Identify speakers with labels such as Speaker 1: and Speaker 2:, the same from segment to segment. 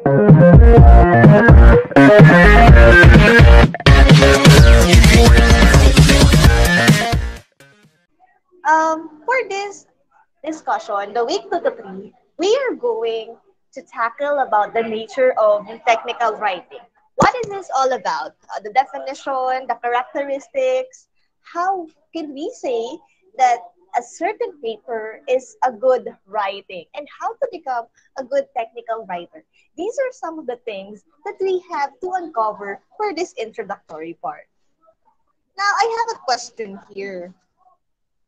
Speaker 1: For this discussion, the week 2 to 3, we are going to tackle about the nature of technical writing. What is this all about? The definition, the characteristics, how can we say that a certain paper is a good writing and how to become a good technical writer. These are some of the things that we have to uncover for this introductory part. Now, I have a question here.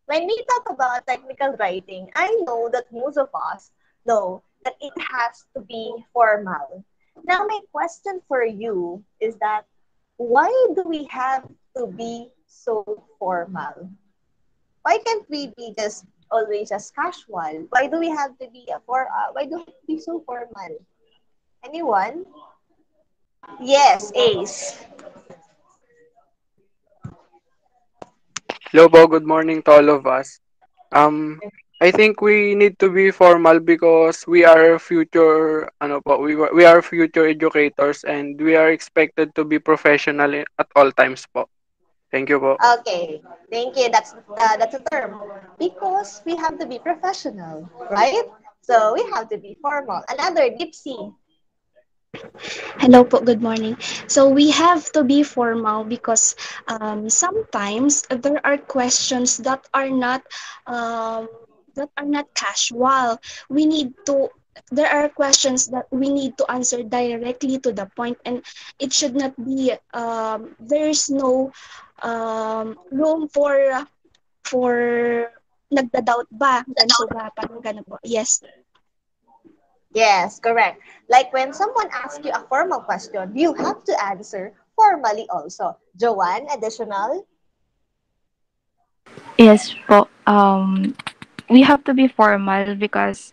Speaker 1: When we talk about technical writing, I know that most of us know that it has to be formal. Now, my question for you is that why do we have to be so formal? Why can't we be just always just casual? Why do we have to be why do we have to be so formal? Anyone? Yes, Ace.
Speaker 2: Hello po, good morning to all of us. I think we need to be formal because we are future we are future educators and we are expected to be professional at all times po. Thank you po.
Speaker 1: Okay, thank you. That's a term because we have to be professional, right? So we have to be formal. Another Dipsy.
Speaker 3: Hello po, good morning. So we have to be formal because sometimes there are questions um, that are not casual. We need to there are questions that we need to answer directly to the point, and it should not be there's no room for nagda-doubt ba, ganito ba, parang gano'n po. Yes.
Speaker 1: Yes, correct. Like when someone asks you a formal question, you have to answer formally also. Joanne, additional?
Speaker 4: Yes po. We have to be formal because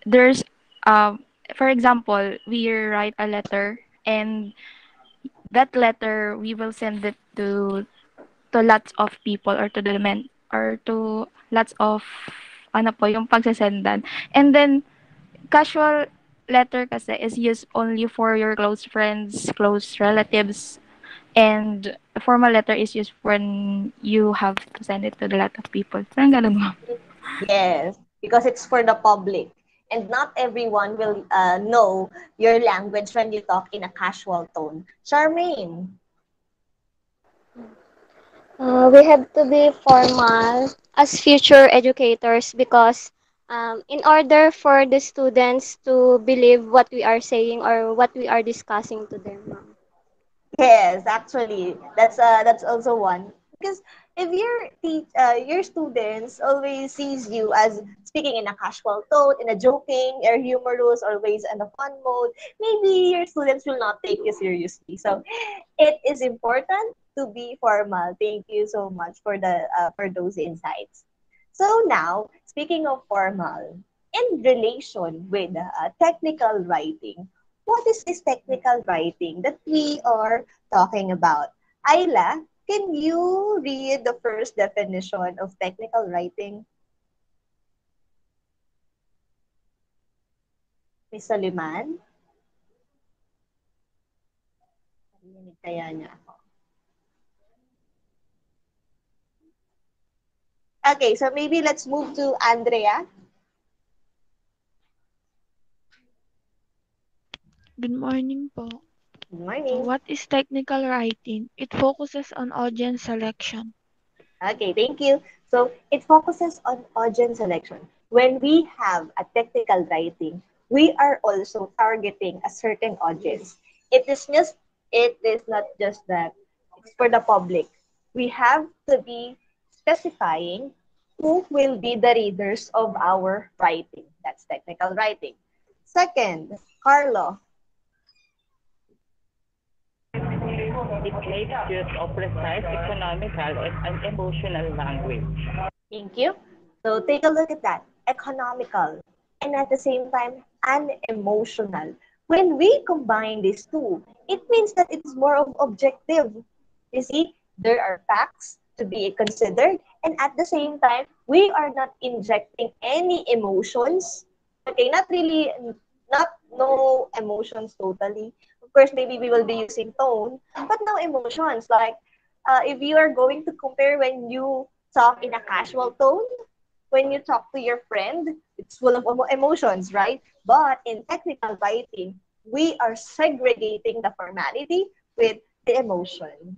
Speaker 4: there's for example, we write a letter and that letter we will send it to lots of people or to the men or to lots of ano po yung pagsesendan. And then casual letter kasi is used only for your close friends, close relatives, and a formal letter is used when you have to send it to a lot of people. Parang ganun mo.
Speaker 1: Yes, because it's for the public. And not everyone will know your language when you talk in a casual tone. Charmaine.
Speaker 5: We have to be formal as future educators because in order for the students to believe what we are saying or what we are discussing to them.
Speaker 1: Yes, actually, that's also one. Because if your students always sees you as speaking in a casual tone, in a joking or humorous, always in a fun mode, maybe your students will not take you seriously. So it is important to be formal. Thank you so much for the for those insights. So now, speaking of formal, in relation with technical writing, what is this technical writing that we are talking about? Ayla, can you read the first definition of technical writing? Miss Soliman? Narinig kaya niya ako. Okay, so maybe let's move to Andrea.
Speaker 6: Good morning po.
Speaker 1: Good morning.
Speaker 6: What is technical writing? It focuses on audience selection.
Speaker 1: Okay, thank you. So it focuses on audience selection. When we have a technical writing, we are also targeting a certain audience. It is not just that it's for the public. We have to be specifying who will be the readers of our writing. That's technical writing. Second, Carlo.
Speaker 7: It makes use of precise economical and emotional language.
Speaker 1: Thank you. So take a look at that. Economical and at the same time unemotional. When we combine these two, it means that it's more of objective. You see, there are facts to be considered, and at the same time, we are not injecting any emotions. Okay, not no emotions totally. Of course, maybe we will be using tone, but no emotions. Like, if you are going to compare when you talk in a casual tone, when you talk to your friend, it's full of emotions, right? But in technical writing, we are segregating the formality with the emotion.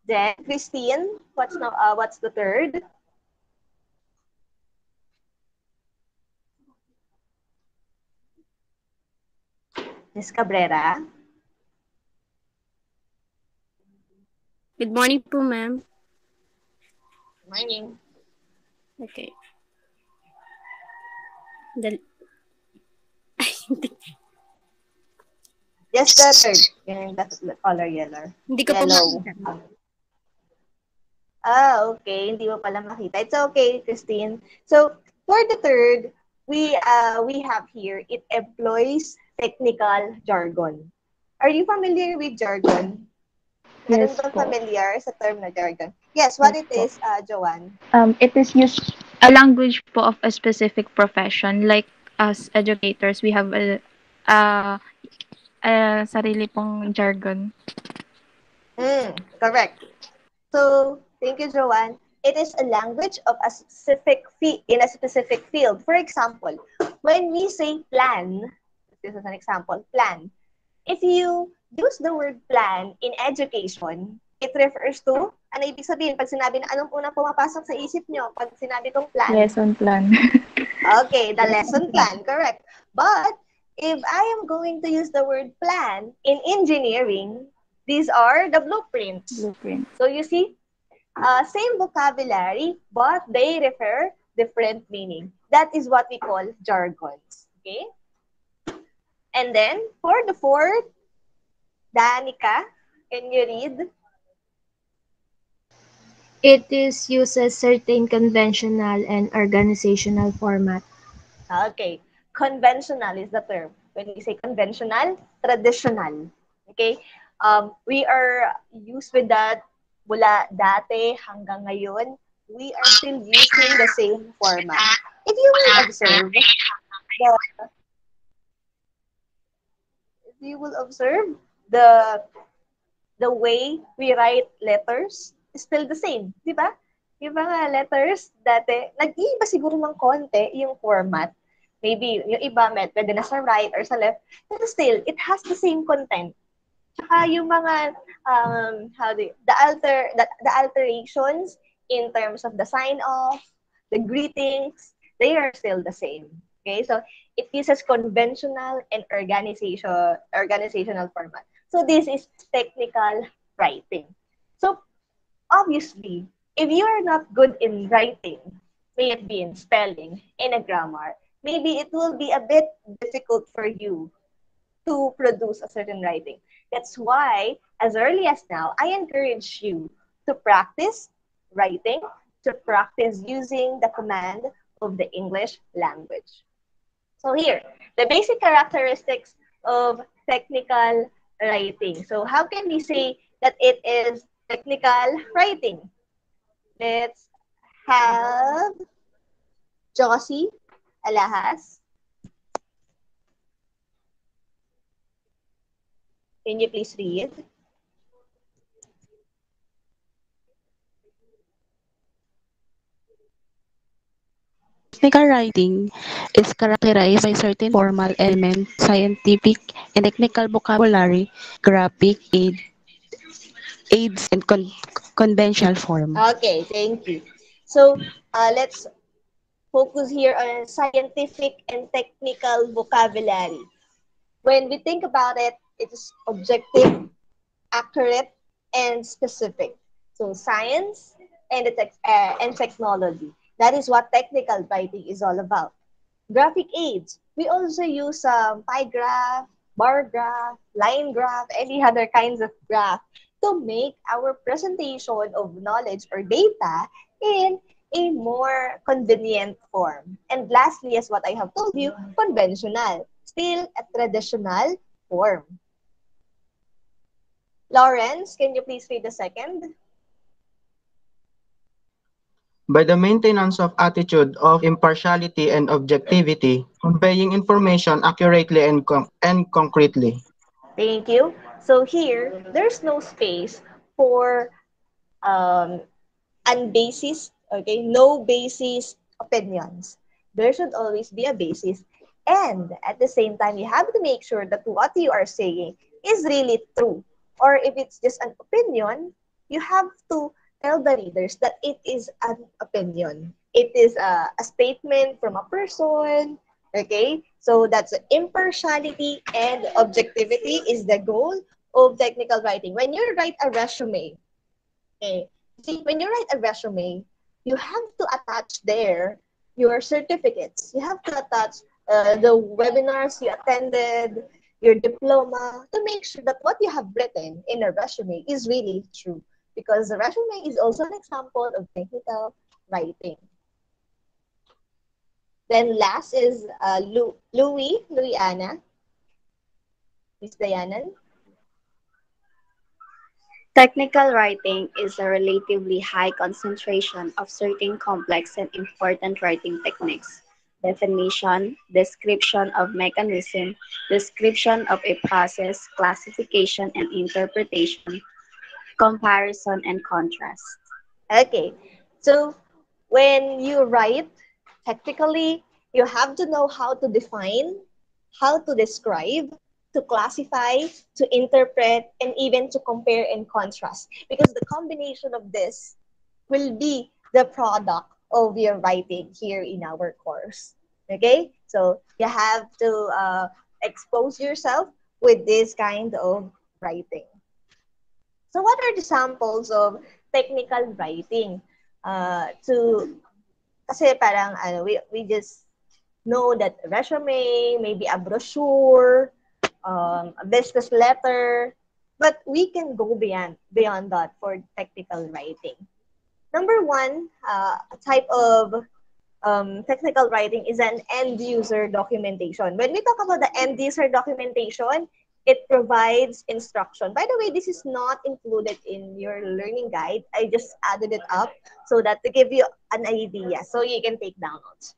Speaker 1: Then, Christine, what's the third? Miss Cabrera.
Speaker 8: Good morning po, ma'am.
Speaker 1: Morning.
Speaker 8: Okay. Dal-
Speaker 1: Just the third. Yung the color yellow.
Speaker 8: Hindi ko po
Speaker 1: Yellow.
Speaker 8: makita.
Speaker 1: Okay. Hindi mo pala makita. It's okay, Christine. So, for the third, we have here, it employs technical jargon. Are you familiar with jargon? Meron
Speaker 4: Yes
Speaker 1: bang
Speaker 4: po.
Speaker 1: familiar sa term na jargon? Yes, what
Speaker 4: Yes
Speaker 1: it
Speaker 4: po.
Speaker 1: is, Joanne?
Speaker 4: It is used a language po of a specific profession. Like as educators, we have a, a sarili pong jargon.
Speaker 1: Correct. So, thank you, Joanne. It is a language of a in a specific field. For example, when we say plan, this is an example, plan. If you use the word plan in education, it refers to, ano ibig sabihin? Pag sinabi na anong unang pumapasok sa isip nyo pag sinabi kong plan?
Speaker 4: Lesson plan.
Speaker 1: Okay, the lesson plan, correct. But if I am going to use the word plan in engineering, these are the blueprints.
Speaker 4: Blueprint.
Speaker 1: So you see, same vocabulary, but they refer different meaning. That is what we call jargons. Okay? And then, for the fourth, Danica, can you read?
Speaker 9: It is uses certain conventional and organizational format.
Speaker 1: Okay. Conventional is the term. When we say conventional, traditional. Okay? We are used with that mula dati hanggang ngayon. We are still using the same format. If you will observe, the the way we write letters is still the same, di ba? Yung mga letters dati, nag-iiba siguro ng konti yung format. Maybe yung iba pwede na sa right or sa left, but still, it has the same content. Tsaka yung mga the alterations in terms of the sign off, the greetings, they are still the same. Okay, so it uses conventional and organizational format. So this is technical writing. So obviously, if you are not good in writing, may it be in spelling, in a grammar, maybe it will be a bit difficult for you to produce a certain writing. That's why, as early as now, I encourage you to practice writing, to practice using the command of the English language. So here, the basic characteristics of technical writing. So how can we say that it is technical writing? Let's have Josie Alahas. Can you please read?
Speaker 10: Technical writing is characterized by certain formal elements, scientific and technical vocabulary, graphic aids, and conventional form.
Speaker 1: Okay, thank you. So let's focus here on scientific and technical vocabulary. When we think about it, it is objective, accurate, and specific. So science and technology. That is what technical writing is all about. Graphic aids. We also use pie graph, bar graph, line graph, any other kinds of graph to make our presentation of knowledge or data in a more convenient form. And lastly, as what I have told you, conventional. Still a traditional form. Lawrence, can you please read the second?
Speaker 11: by the maintenance of attitude of impartiality and objectivity, conveying information accurately and concretely.
Speaker 1: Thank you. So here, there's no space for um, unbasis, okay? No basis opinions. There should always be a basis. And at the same time, you have to make sure that what you are saying is really true. Or if it's just an opinion, you have to tell the readers that it is an opinion. It is a statement from a person, okay? So that's impartiality and objectivity is the goal of technical writing. When you write a resume, okay, see, when you write a resume, you have to attach there your certificates. You have to attach the webinars you attended, your diploma, to make sure that what you have written in a resume is really true. Because the resume is also an example of technical writing. Then last is Louiana, Miss Dayanan.
Speaker 8: Technical writing is a relatively high concentration of certain complex and important writing techniques. Definition, description of mechanism, description of a process, classification and interpretation, comparison and contrast.
Speaker 1: Okay, so when you write, technically, you have to know how to define, how to describe, to classify, to interpret, and even to compare and contrast. Because the combination of this will be the product of your writing here in our course. Okay, so you have to expose yourself with this kind of writing. So what are the samples of technical writing? Kasi parang we just know that resume, maybe a brochure, a business letter, but we can go beyond that for technical writing. Number one, a type of technical writing is an end user documentation. When we talk about the end user documentation, it provides instruction. By the way, this is not included in your learning guide. I just added it up so that to give you an idea so you can take down notes.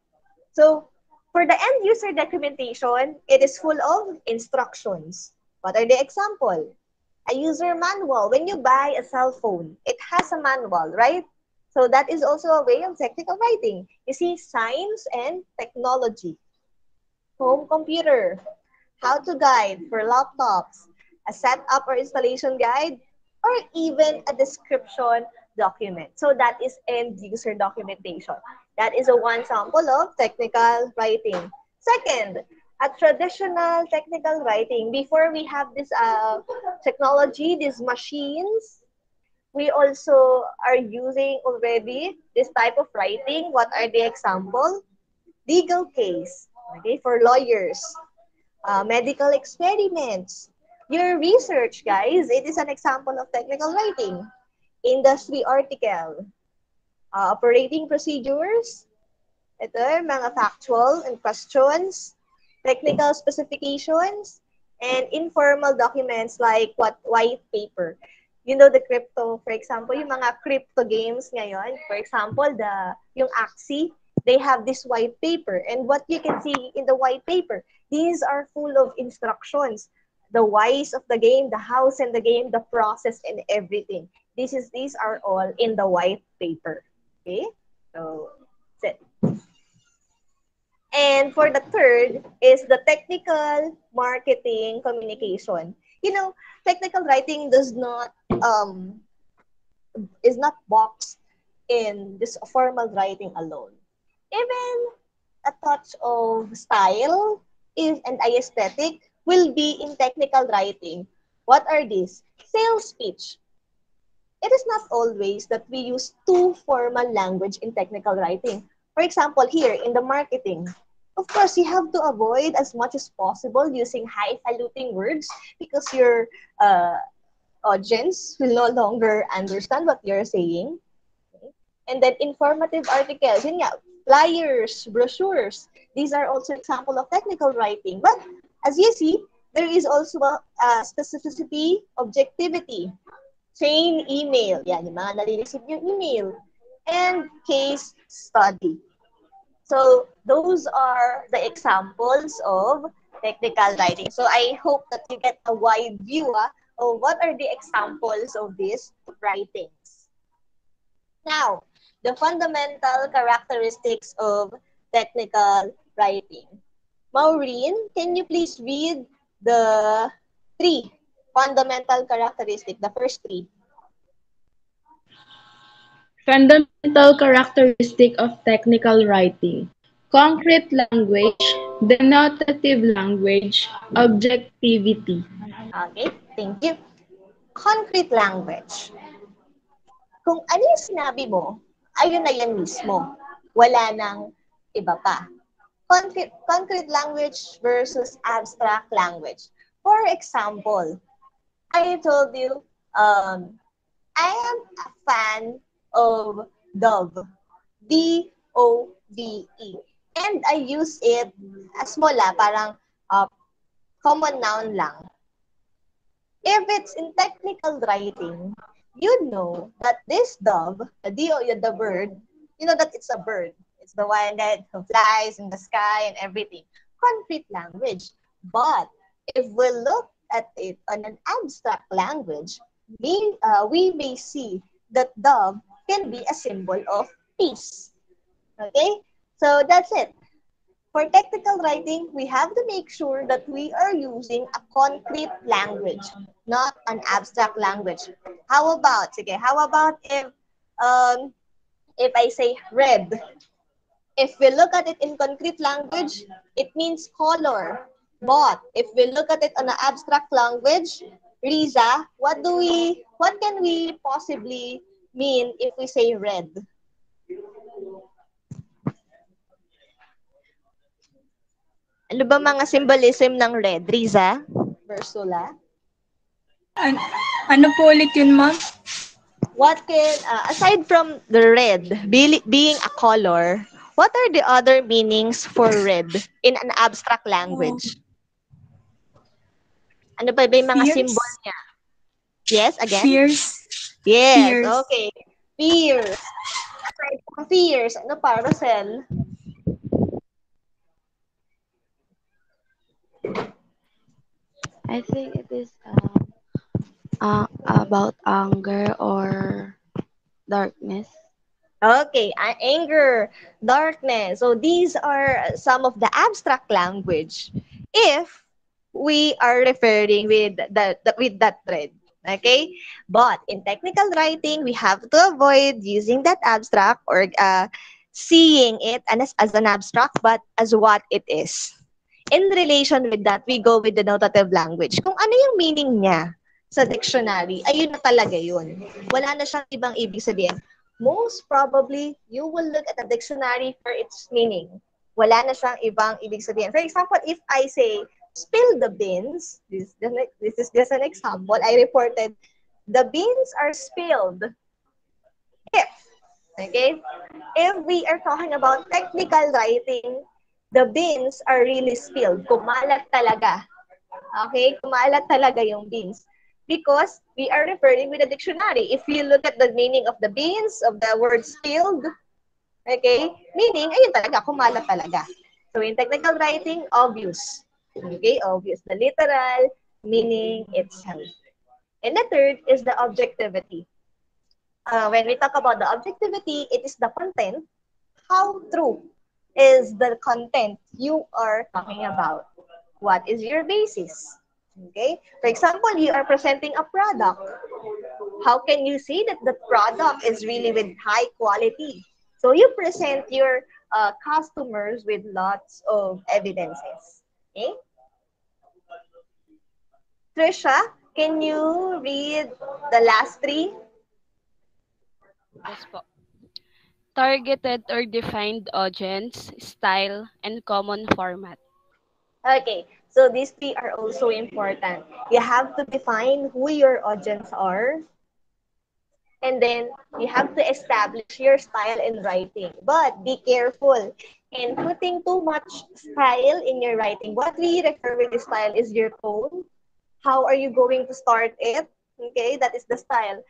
Speaker 1: So for the end user documentation, it is full of instructions. What are the example? A user manual. When you buy a cell phone, it has a manual, right? So that is also a way of technical writing. You see, science and technology. Home computer. How to guide for laptops. A setup or installation guide, or even a description document. So that is end user documentation. That is a one sample of technical writing. Second, a traditional technical writing. Before we have this technology, these machines, we also are using already this type of writing. What are the example? Legal case, okay, for lawyers. Medical experiments. Your research, guys, it is an example of technical writing. Industry article. Operating procedures. Ito, mga factual and questions. Technical specifications. And informal documents like white paper. You know the crypto, for example, yung mga crypto games ngayon, for example, yung Axie, they have this white paper. And what you can see in the white paper, these are full of instructions. The whys of the game, the hows in the game, the process, and everything. These are all in the white paper. Okay? So, that's it. And for the third is the technical marketing communication. You know, technical writing is not boxed in this formal writing alone. Even a touch of style is and aesthetic will be in technical writing. What are these? Sales pitch. It is not always that we use too formal language in technical writing. For example, here in the marketing, of course, you have to avoid as much as possible using highfalutin words because your audience will no longer understand what you're saying. Okay? And then informative articles, yun nga, flyers, brochures. These are also example of technical writing. But as you see, there is also a specificity, objectivity, chain email. Yan, yung mga nare-receive yung email. and case study. So those are the examples of technical writing. So I hope that you get a wide view of what are the examples of these writings. Now, the fundamental characteristics of technical writing. Maureen, can you please read the three fundamental characteristics, the first three?
Speaker 12: Fundamental characteristic of technical writing. Concrete language, denotative language, objectivity.
Speaker 1: Okay, thank you. Concrete language. Kung ano yung sinabi mo, ayun na yan mismo. Wala nang iba pa. Concrete language versus abstract language. For example, I told you, I am a fan of Dove. D-O-V-E. And I use it as mola, parang common noun lang. If it's in technical writing, you know that this dove, the bird, you know that it's a bird. It's the one that flies in the sky and everything. Concrete language. But if we look at it on an abstract language, we may see that dove can be a symbol of peace. Okay? So that's it. For technical writing, we have to make sure that we are using a concrete language, not an abstract language. How about if I say red? If we look at it in concrete language, it means color. But if we look at it on an abstract language, Riza, what can we possibly mean if we say red? Ano ba mga symbolism ng red, Riza? Ursula?
Speaker 13: Ano po ulit yun, ma'am?
Speaker 1: What can, aside from the red being a color, what are the other meanings for red in an abstract language? Ano ba yung mga symbol niya? Yes, again?
Speaker 13: Fierce.
Speaker 1: Yes,
Speaker 13: Fierce.
Speaker 1: okay. Fierce. Aside from fierce, ano pa, Rosel?
Speaker 10: I think it is about anger or darkness.
Speaker 1: Okay, anger, darkness. So these are some of the abstract language if we are referring with that thread. Okay? But in technical writing, we have to avoid using that abstract or seeing it as an abstract, but as what it is. In relation with that, we go with the notative language. Kung ano yung meaning niya sa dictionary, ayun na talaga yun. Wala na siyang ibang ibig sabihin. Most probably, you will look at the dictionary for its meaning. Wala na siyang ibang ibig sabihin. For example, if I say, spill the beans, this is just an example, I reported, the beans are spilled. If we are talking about technical writing, the beans are really spilled. Kumalat talaga. Okay? Kumalat talaga yung beans. Because we are referring with a dictionary. If you look at the meaning of the beans, of the word spilled, okay, meaning, ayun talaga, kumalat talaga. So in technical writing, obvious. Okay, obvious. The literal meaning itself. And the third is the objectivity. When we talk about the objectivity, it is the content. How true is the content you are talking about? What is your basis? Okay? For example, you are presenting a product. How can you say that the product is really with high quality? So you present your customers with lots of evidences. Okay? Trisha, can you read the last three?
Speaker 14: Yes po. Targeted or defined audience, style, and common format.
Speaker 1: Okay, so these three are also important. You have to define who your audience are, and then you have to establish your style in writing. But be careful in putting too much style in your writing. What we refer with the style is your tone. How are you going to start it? Okay, that is the style.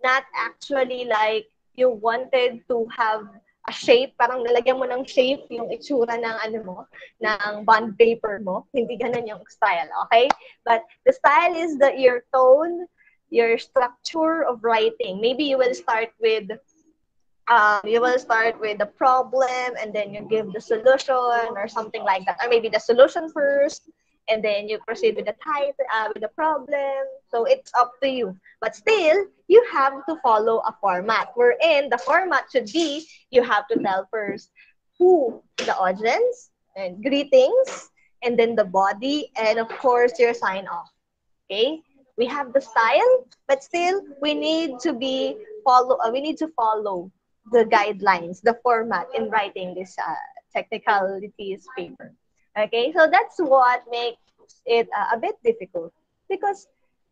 Speaker 1: Not actually like you wanted to have a shape, parang nalagyan mo ng shape yung itsura ng ano mo, ng bond paper mo. Hindi ganun yung style, okay? But the style is your tone, your structure of writing. Maybe you will start with the problem and then you give the solution or something like that, or maybe the solution first and then you proceed with the title, with the problem. So it's up to you, but still you have to follow a format wherein the format should be you have to tell first who the audience and greetings, and then the body, and of course your sign off. Okay, we have the style, but still we need to follow the guidelines, the format in writing this technicalities paper. Okay, so that's what makes it a bit difficult because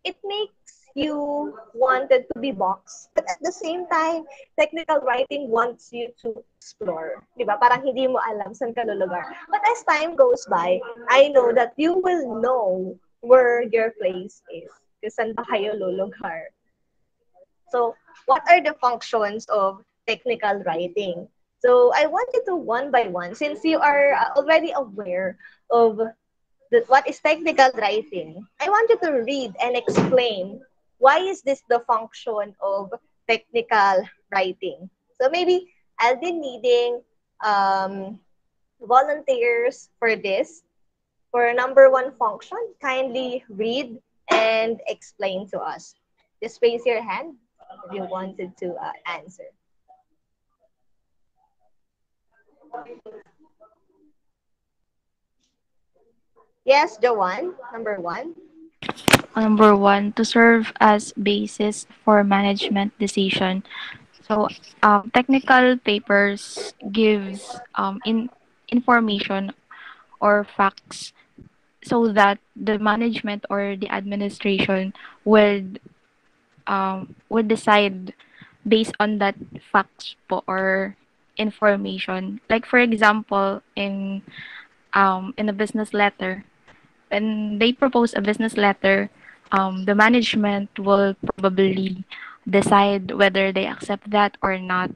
Speaker 1: it makes you wanted to be boxed, but at the same time, technical writing wants you to explore. Di ba? Parang hindi mo alam saan ka lulugar. But as time goes by, I know that you will know where your place is. Kung saan ba kayo lulugar. So, what are the functions of technical writing? So, I want you to one by one, since you are already aware of what is technical writing, I want you to read and explain why is this the function of technical writing. So, maybe I'll be needing volunteers for this. For number one function, kindly read and explain to us. Just raise your hand if you wanted to answer. Yes, Joanne, number one.
Speaker 4: Number one, to serve as basis for management decision. So, technical papers gives information or facts so that the management or the administration would decide based on that facts po or information. Like for example, in a business letter, when they propose a business letter, the management will probably decide whether they accept that or not,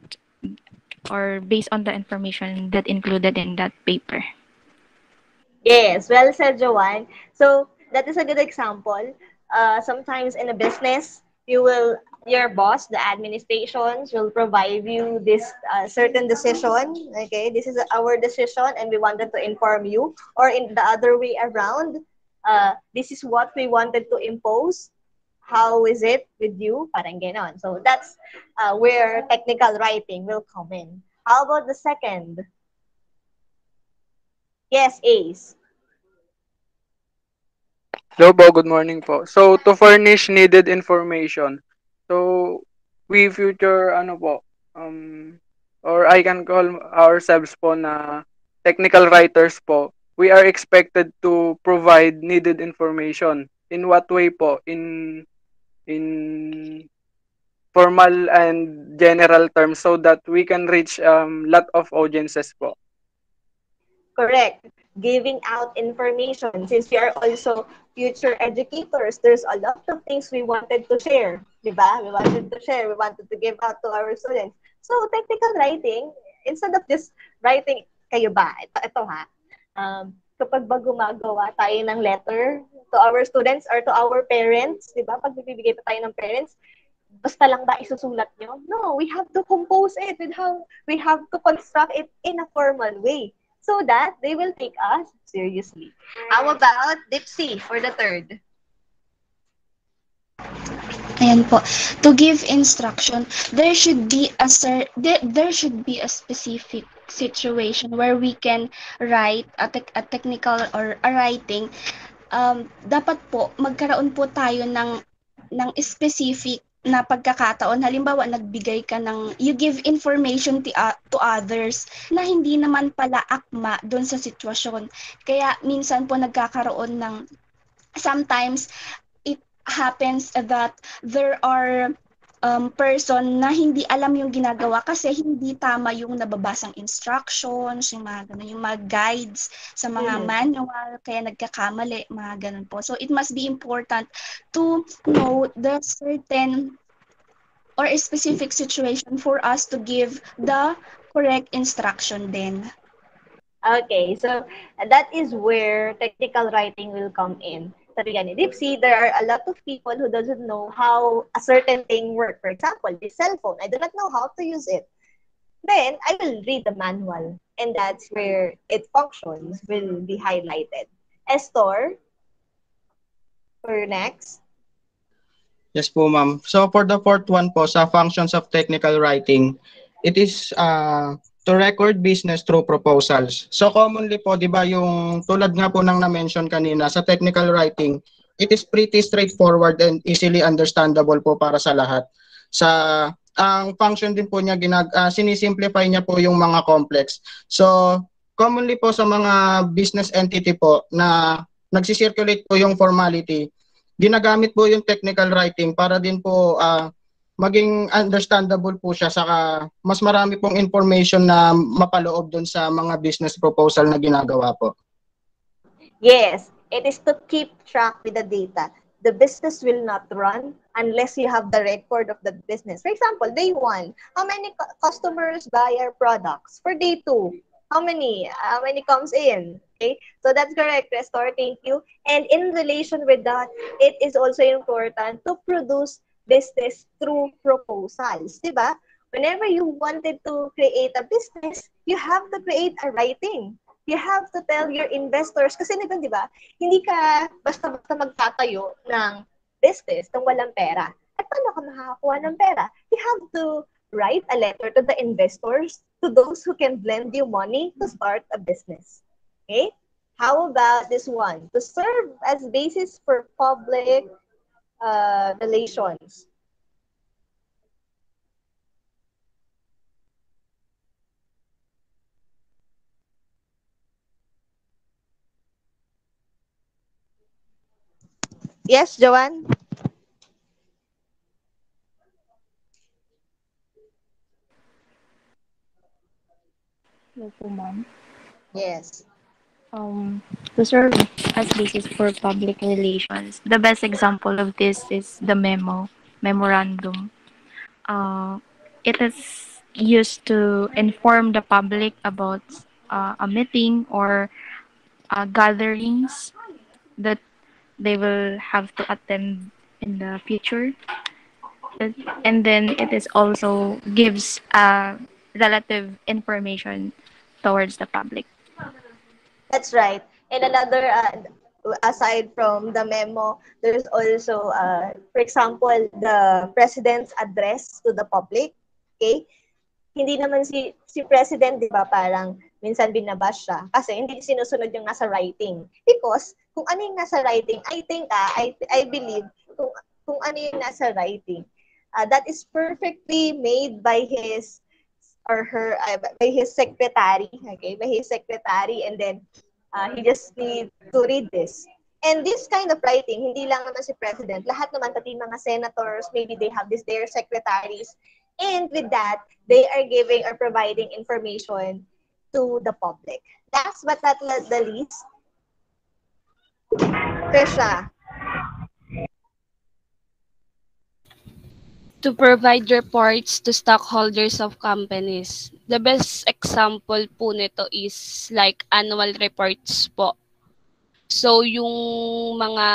Speaker 4: or based on the information that included in that paper.
Speaker 1: Yes, well said, Joanne. So that is a good example. Sometimes in a business, your boss, the administrations, will provide you this certain decision. Okay, this is our decision, and we wanted to inform you. Or in the other way around, this is what we wanted to impose. How is it with you? Parang ganon. So that's where technical writing will come in. How about the second? Yes, Ace.
Speaker 2: Hello po, good morning po. So, to furnish needed information. So, we future, ano po, or I can call ourselves po na technical writers po. We are expected to provide needed information. In what way po? In formal and general terms so that we can reach lot of audiences po.
Speaker 1: Correct. Giving out information. Since we are also future educators, there's a lot of things we wanted to share. Diba? We wanted to share. We wanted to give out to our students. So, technical writing, instead of just writing, kayo ba? Ito ha. Kapag ba gumagawa tayo ng letter to our students or to our parents, diba? Pag bibigay pa tayo ng parents, basta lang ba isusulat nyo? No, we have to compose it. We have to construct it in a formal way so that they will take us seriously. How about Dipsy for the third?
Speaker 3: Ayan po. To give instruction, there should be a specific situation where we can write a technical or a writing. Dapat po magkaroon po tayo ng specific na pagkakataon. Halimbawa, you give information to others na hindi naman pala akma doon sa sitwasyon. Kaya minsan po nagkakaroon ng, sometimes it happens that there are person na hindi alam yung ginagawa kasi hindi tama yung nababasang instructions, yung mga guides sa mga manual, kaya nagkakamali, mga ganun po. So it must be important to know the certain or a specific situation for us to give the correct instruction then.
Speaker 1: Okay, so that is where technical writing will come in. Sabi nga ni Dipsy, there are a lot of people who doesn't know how a certain thing works. For example, this cell phone, I do not know how to use it. Then I will read the manual, and that's where its functions will be highlighted. Estor, for next.
Speaker 11: Yes po, ma'am. So for the fourth one po, sa functions of technical writing, it is to record business through proposals. So commonly po, di ba, yung tulad nga po ng na-mention kanina, sa technical writing, it is pretty straightforward and easily understandable po para sa lahat. Sa ang function din po niya, sinisimplify niya po yung mga complex. So commonly po sa mga business entity po na nagsisirculate po yung formality, ginagamit po yung technical writing para din po maging understandable po siya, saka mas marami pong information na mapaloob doon sa mga business proposal na ginagawa po.
Speaker 1: Yes, it is to keep track with the data. The business will not run unless you have the record of the business. For example, day 1, how many customers buy our products? For day 2, how many? How many comes in? Okay, so that's correct, Restor. Thank you. And in relation with that, it is also important to produce business through proposals. Diba? Whenever you wanted to create a business, you have to create a writing. You have to tell your investors, kasi di ba, hindi ka basta-basta magtatayo ng business nang walang pera. At paano ka makakakuha ng pera? You have to write a letter to the investors, to those who can lend you money to start a business. Okay? How about this one? To serve as basis for public relations. Yes, Joanne?
Speaker 4: Hello po, ma'am.
Speaker 1: Yes.
Speaker 4: To serve as basis for public relations, the best example of this is the memorandum. It is used to inform the public about a meeting or gatherings that they will have to attend in the future. And then it is also gives relative information towards the public.
Speaker 1: That's right. And another, aside from the memo, there's also, for example, the president's address to the public. Okay? Hindi naman si president, di ba, parang minsan binabash siya kasi hindi sinusunod yung nasa writing. Because kung ano yung nasa writing, I believe, kung ano yung nasa writing, that is perfectly made by his or her, by his secretary, okay, by his secretary, and then he just need to read this. And this kind of writing, hindi lang naman si president, lahat naman, pati mga senators, maybe they have this, their secretaries, and with that, they are giving or providing information to the public. Last but not the least, Trisha.
Speaker 14: To provide reports to stockholders of companies. The best example po nito is like annual reports po. So, yung mga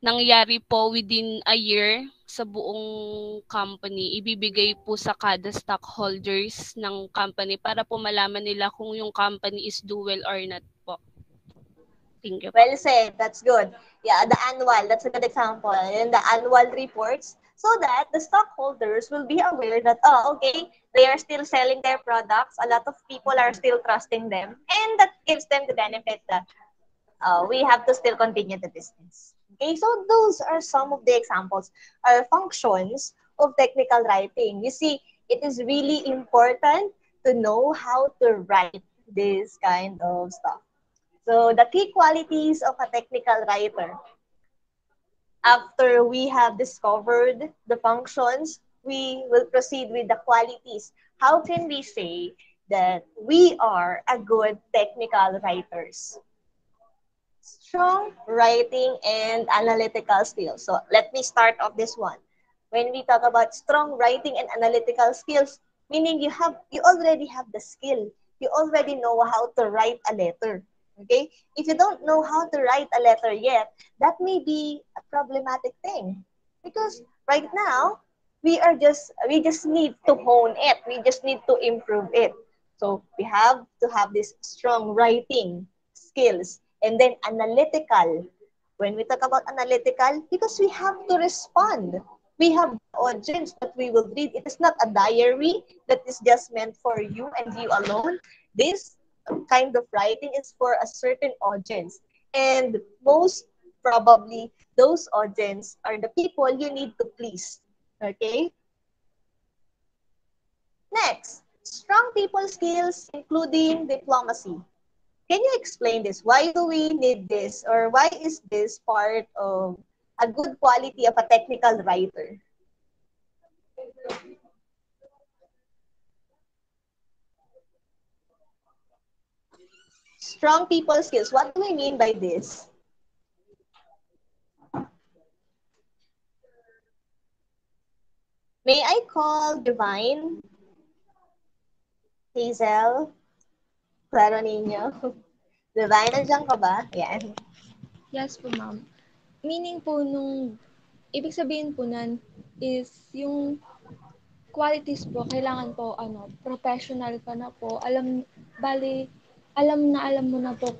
Speaker 14: nangyari po within a year sa buong company, ibibigay po sa kada stockholders ng company para po malaman nila kung yung company is do well or not po. Thank you.
Speaker 1: Well said. That's good. Yeah, the annual, that's a good example. And the annual reports, so that the stockholders will be aware that, oh, okay, they are still selling their products. A lot of people are still trusting them. And that gives them the benefit that we have to still continue the business. Okay, so those are some of the examples or functions of technical writing. You see, it is really important to know how to write this kind of stuff. So the key qualities of a technical writer. After we have discovered the functions, we will proceed with the qualities. How can we say that we are a good technical writers? Strong writing and analytical skills. So let me start off this one. When we talk about strong writing and analytical skills, meaning you already have the skill. You already know how to write a letter. Okay? If you don't know how to write a letter yet, that may be a problematic thing. Because right now, we just need to hone it. We just need to improve it. So we have to have this strong writing skills and then analytical. When we talk about analytical, because we have to respond. We have the audience that we will read. It is not a diary that is just meant for you and you alone. This kind of writing is for a certain audience. And most probably, those audience are the people you need to please. Okay? Next, strong people skills, including diplomacy. Can you explain this? Why do we need this? Or why is this part of a good quality of a technical writer? Strong people skills. What do we mean by this? May I call Divine, Hazel, Claro Nino? Divine, nandiyan ka ba? Yan.
Speaker 6: Yes po, ma'am. Meaning po ibig sabihin po nan is yung qualities po, kailangan po, professional ka na po. Alam mo na po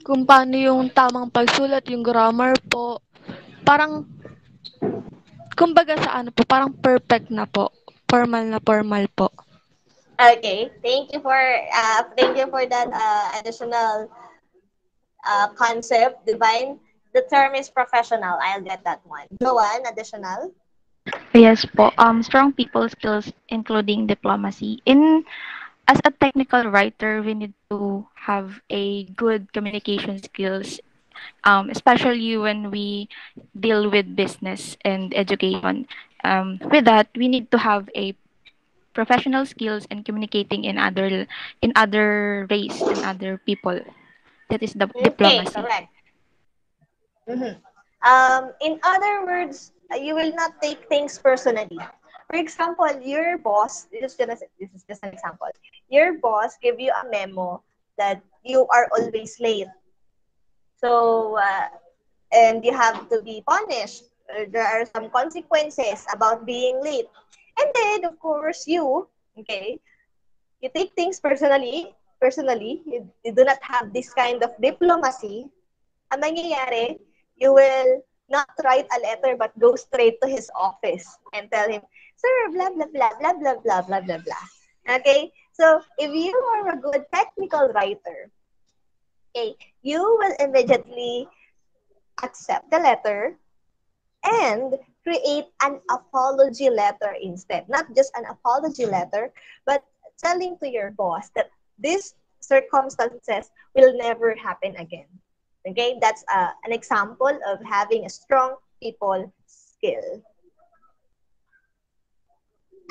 Speaker 6: kung paano yung tamang pagsulat, yung grammar po. Parang, kumbaga sa parang perfect na po. Formal po.
Speaker 1: Okay, thank you for that additional concept, Divine. The term is professional. I'll get that one. Joanne, additional.
Speaker 4: Yes po. Strong people skills, including diplomacy. As a technical writer, we need to have a good communication skills, especially when we deal with business and education. With that, we need to have a professional skills and communicating in other race and other people. That is the
Speaker 1: Okay,
Speaker 4: diplomacy.
Speaker 1: correct. Mm-hmm. In other words, you will not take things personally. For example, your boss, this is just an example. Your boss give you a memo that you are always late. So, and you have to be punished. There are some consequences about being late. And then, of course, okay, you take things personally, you do not have this kind of diplomacy. Ang mangyayari, you will not write a letter but go straight to his office and tell him, sir, blah, blah, blah, blah, blah, blah, blah, blah, blah. Okay? So, if you are a good technical writer, okay, you will immediately accept the letter and create an apology letter instead. Not just an apology letter, but telling to your boss that these circumstances will never happen again. Okay, that's an example of having a strong people skill.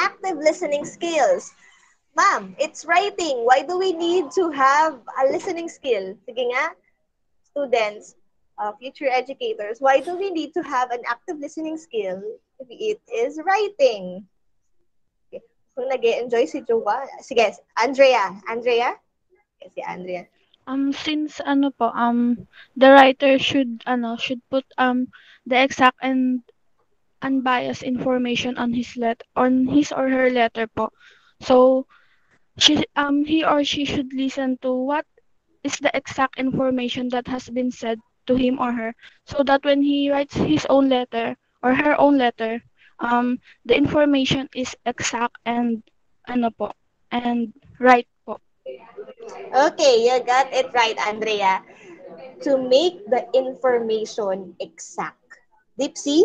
Speaker 1: Active listening skills. Ma'am, it's writing. Why do we need to have a listening skill? Sige nga, students, future educators, why do we need to have an active listening skill if it is writing? Okay. Kung nag-enjoy si Jowa, sige, Andrea. Andrea? Okay, si Andrea.
Speaker 6: Since the writer should put the exact and unbiased information on his or her letter po. So he or she should listen to what is the exact information that has been said to him or her, so that when he writes his own letter or her own letter, the information is exact and and right po.
Speaker 1: Okay, you got it right, Andrea. To make the information exact. Dipsy,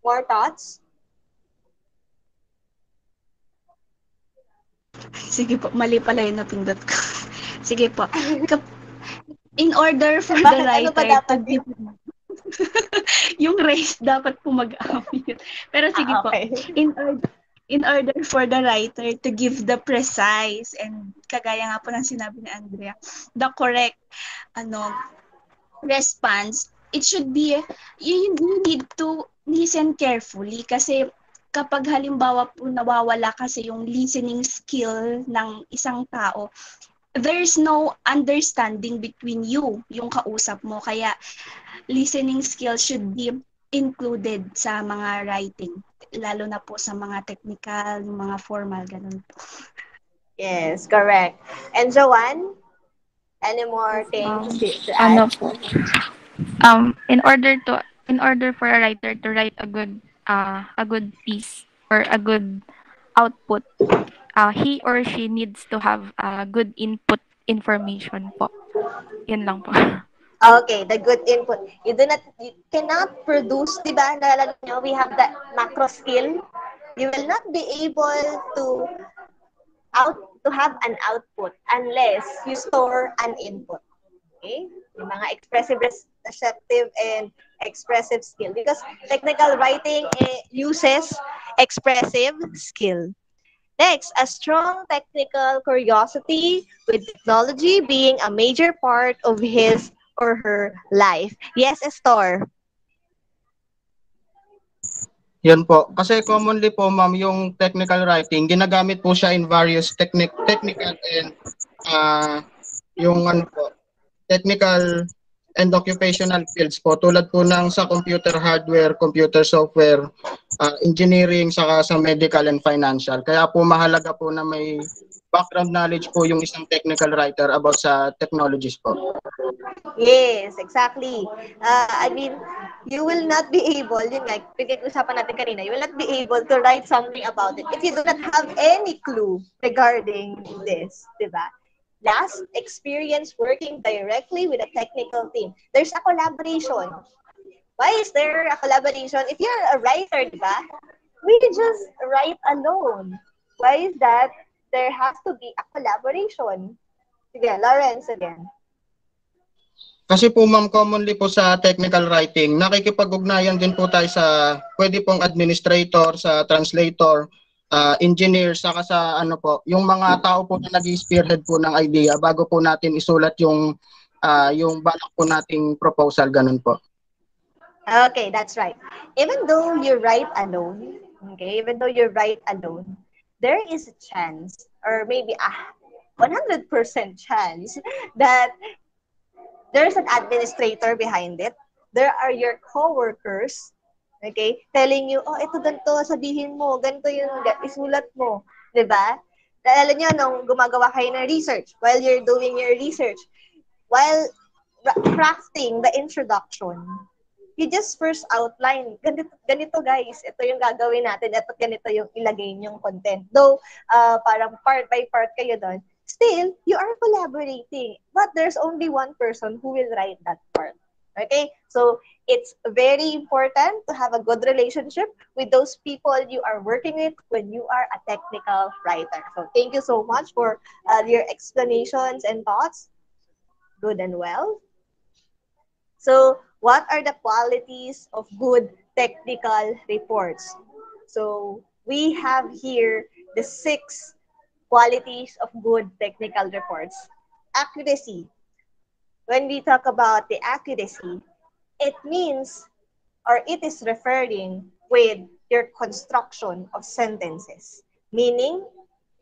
Speaker 1: more thoughts?
Speaker 3: Sige po, mali pala yung napindot ko. Sige po. In order for the
Speaker 1: Ano ba
Speaker 3: writer to
Speaker 1: dapat
Speaker 3: give yung race dapat po mag-awit. Pero sige
Speaker 1: okay.
Speaker 3: po, in order for the writer to give the precise and kagaya nga po ng sinabi ni Andrea, the correct response, it should be you need to listen carefully kasi kapag halimbawa po nawawala kasi yung listening skill ng isang tao, there's no understanding between you, yung kausap mo. Kaya listening skill should be included sa mga writing, lalo na po sa mga technical, mga formal, ganun po.
Speaker 1: Yes, correct. And Joanne, any more things
Speaker 4: Um,
Speaker 1: to add?
Speaker 4: ano po, in order for a writer to write a good piece or a good output, he or she needs to have good input information po. Yun lang po.
Speaker 1: Okay, the good input. You cannot produce, di ba? Naalala nyo, we have the macro skill. You will not be able to to have an output unless you store an input. Okay? Yung mga expressive, receptive, and expressive skill. Because technical writing uses expressive skill. Next, a strong technical curiosity with technology being a major part of his or her life. Yes, Estor.
Speaker 11: Yun po. Kasi commonly po, ma'am, yung technical writing, ginagamit po siya in various technical and yung ano po, technical and occupational fields po. Tulad po ng sa computer hardware, computer software, engineering, saka sa medical and financial. Kaya po mahalaga po na may background knowledge po yung isang technical writer about sa technologies po.
Speaker 1: Yes, exactly. I mean, you will not be able, yun nga, pinag-usapan natin kanina, you will not be able to write something about it if you do not have any clue regarding this, di ba? Last, experience working directly with a technical team. There's a collaboration. Why is there a collaboration? If you're a writer, di ba? We just write alone. Why is that? There has to be a collaboration. Sige, Lawrence again.
Speaker 11: Kasi po ma'am, commonly po sa technical writing, nakikipag-ugnayan din po tayo sa pwede pong administrator, sa translator, engineer, saka sa ano po, yung mga tao po na nag-spearhead po ng idea bago po natin isulat yung balak po nating proposal, ganun po.
Speaker 1: Okay, that's right. Even though you write alone, there is a chance, or maybe a 100% chance that there's an administrator behind it. There are your coworkers, okay, telling you, oh, ito ganito, sabihin mo, ganito yung isulat mo. Diba? Naalala nyo, nung gumagawa kayo ng research, while you're doing your research, while crafting the introduction, you just first outline, ganito guys, ito yung gagawin natin, at ganito yung ilagay yung content. Though, parang part by part kayo doon, still, you are collaborating, but there's only one person who will write that part. Okay? So, it's very important to have a good relationship with those people you are working with when you are a technical writer. So, thank you so much for your explanations and thoughts. Good and well. So, what are the qualities of good technical reports? So, we have here the 6 qualities of good technical reports. Accuracy. When we talk about the accuracy, it means, or it is referring with your construction of sentences, meaning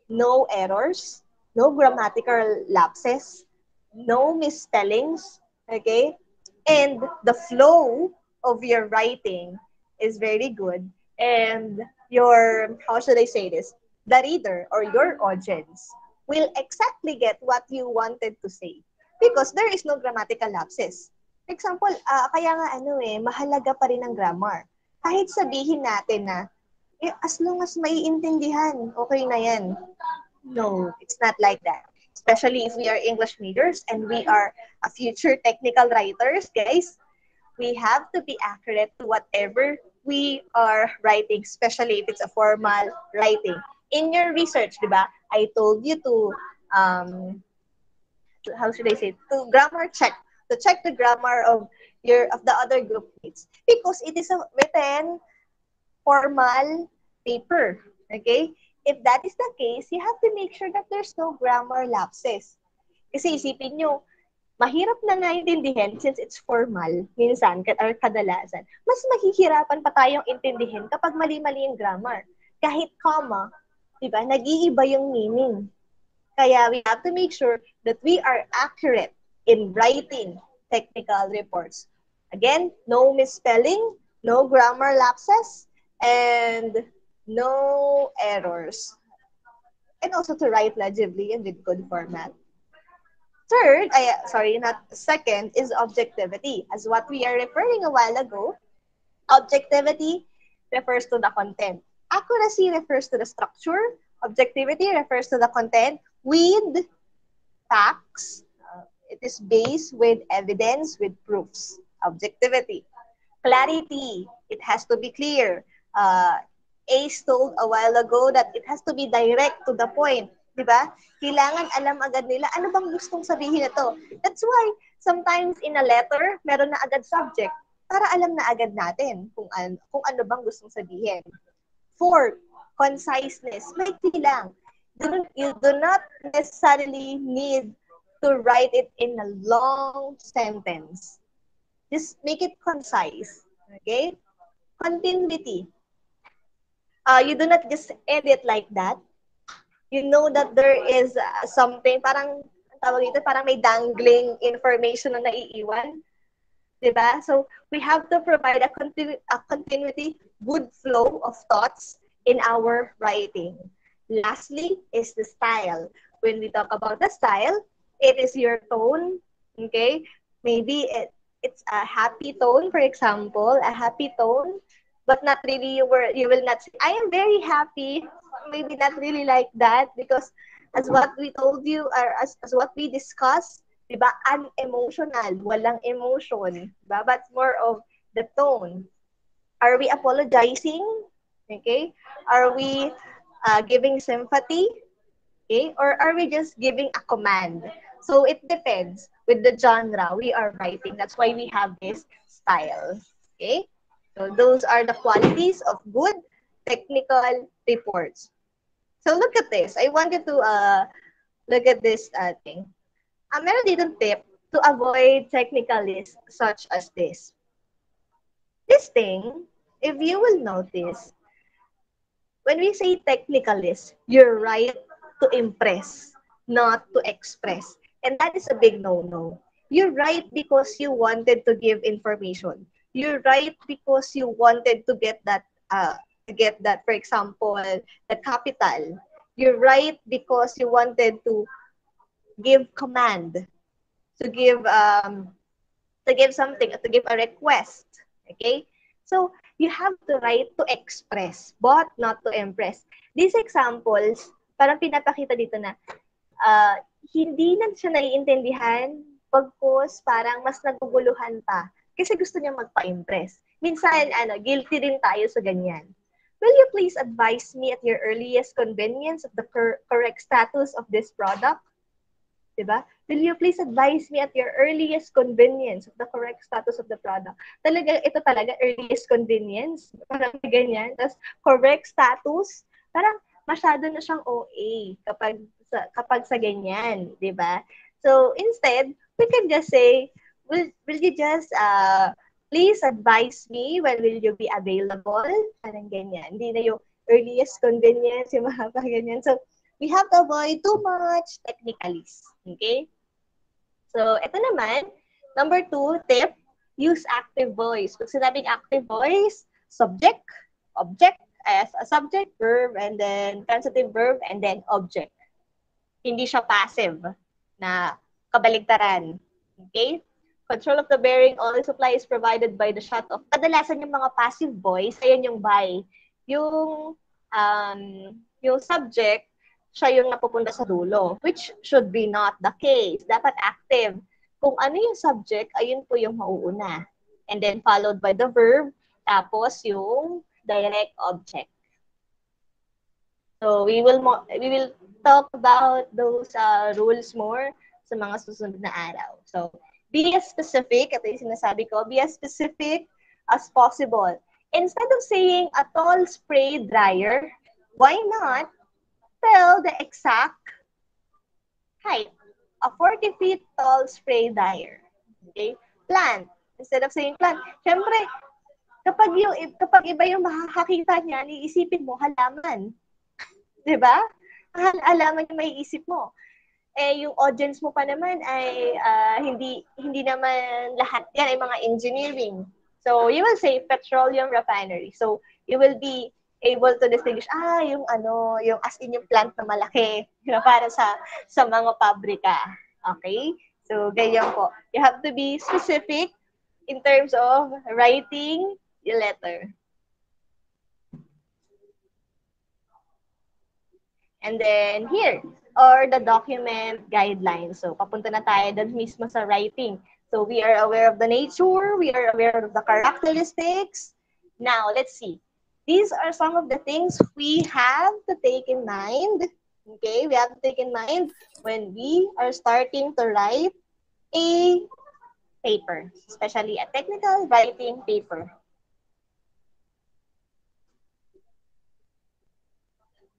Speaker 1: no errors, no grammatical lapses, no misspellings, okay? And the flow of your writing is very good. And your, how should I say this? The reader or your audience will exactly get what you wanted to say because there is no grammatical lapses. For example, kaya nga mahalaga pa rin ang grammar. Kahit sabihin natin na, as long as maiintindihan, okay na yan. No, it's not like that. Especially if we are English majors and we are a future technical writers, guys, we have to be accurate to whatever we are writing, especially if it's a formal writing. In your research, di ba, I told you to, how should I say, to grammar check, to check the grammar of the other group mates because it is a written formal paper, okay? If that is the case, you have to make sure that there's no grammar lapses. Kasi isipin nyo, mahirap na naintindihin since it's formal, minsan, or kadalasan. Mas mahihirapan pa tayong intindihin kapag mali-mali yung grammar. Kahit comma, di ba, nag-iiba yung meaning. Kaya we have to make sure that we are accurate in writing technical reports. Again, no misspelling, no grammar lapses, and no errors. And also to write legibly and with good format. Third, not second, is objectivity. As what we are referring a while ago, objectivity refers to the content. Accuracy refers to the structure. Objectivity refers to the content with facts. It is based with evidence, with proofs. Objectivity. Clarity. It has to be clear. Ace told a while ago that it has to be direct to the point. Diba? Kailangan alam agad nila ano bang gustong sabihin nito. That's why sometimes in a letter, meron na agad subject para alam na agad natin kung ano bang gustong sabihin. Fourth, conciseness. Maikli lang. You do not necessarily need to write it in a long sentence. Just make it concise. Okay? Continuity. You do not just end it like that. You know that there is something, parang, tawag ito, parang may dangling information na naiiwan. Diba? So, we have to provide a continuity, good flow of thoughts in our writing. Lastly is the style. When we talk about the style, it is your tone, okay? Maybe it's a happy tone, for example, a happy tone, but not really, you will not say, I am very happy. Maybe not really like that, because as what we told you, or as what we discussed, diba, unemotional, walang emotion, diba? But more of the tone. Are we apologizing? Okay? Are we giving sympathy? Okay? Or are we just giving a command? So it depends with the genre we are writing. That's why we have this style. Okay? So those are the qualities of good technical reports. So look at this. I want you to look at this thing. Meron ditong tip to avoid technicalities such as this. This thing, if you will notice, when we say technicalist, you're right to impress, not to express. And that is a big no-no. You're right because you wanted to give information. You're right because you wanted to get that, for example, the capital. You're right because you wanted to give command, to give something, to give a request. Okay? So, you have the right to express, but not to impress. These examples, parang pinapakita dito na hindi na siya naiintindihan, pagkos parang mas naguguluhan pa kasi gusto niya magpa-impress. Minsan, guilty din tayo sa ganyan. Will you please advise me at your earliest convenience of the correct status of this product? Diba? Will you please advise me at your earliest convenience of the correct status of the product? Ito talaga, earliest convenience. Parang ganyan. Tapos, correct status, parang masyado na siyang OA kapag sa ganyan. Diba? So, instead, we can just say, will you just please advise me when will you be available? Parang ganyan. Hindi na yung earliest convenience, yung mga ganyan. So, we have to avoid too much technicalities. Okay? So, ito naman, number 2, tip, use active voice. Pag sinabing active voice, subject, object, as a subject, verb, and then transitive verb, and then object. Hindi siya passive na kabaligtaran. Okay? Control of the bearing, all the supply is provided by the shut-off. Kadalasan yung mga passive voice, ayan yung by. Yung subject, siya yung napupunta sa dulo, which should be not the case. Dapat active. Kung ano yung subject, ayun po yung mauuna. And then followed by the verb, tapos yung direct object. So we will talk about those rules more sa mga susunod na araw. So be as specific, ito yung sinasabi ko, be as specific as possible. Instead of saying a tall spray dryer, why not tell the exact height a 40 feet tall spray dryer. Okay? Plant. Instead of saying plant, syempre, kapag iba yung makakakita niya, iisipin mo halaman. 'Di ba? Halaman yung maiisip mo. Eh yung audience mo pa naman ay hindi naman lahat yan ay mga engineering. So you will say petroleum refinery. So you will be able to distinguish yung as in yung plant na malaki para sa mga pabrika. Okay? So ganyan po. You have to be specific in terms of writing the letter. And then here, or the document guidelines. So, papunta na tayo doon mismo sa writing. So, we are aware of the nature, we are aware of the characteristics. Now, let's see. These are some of the things we have to take in mind. Okay, we have to take in mind when we are starting to write a paper, especially a technical writing paper.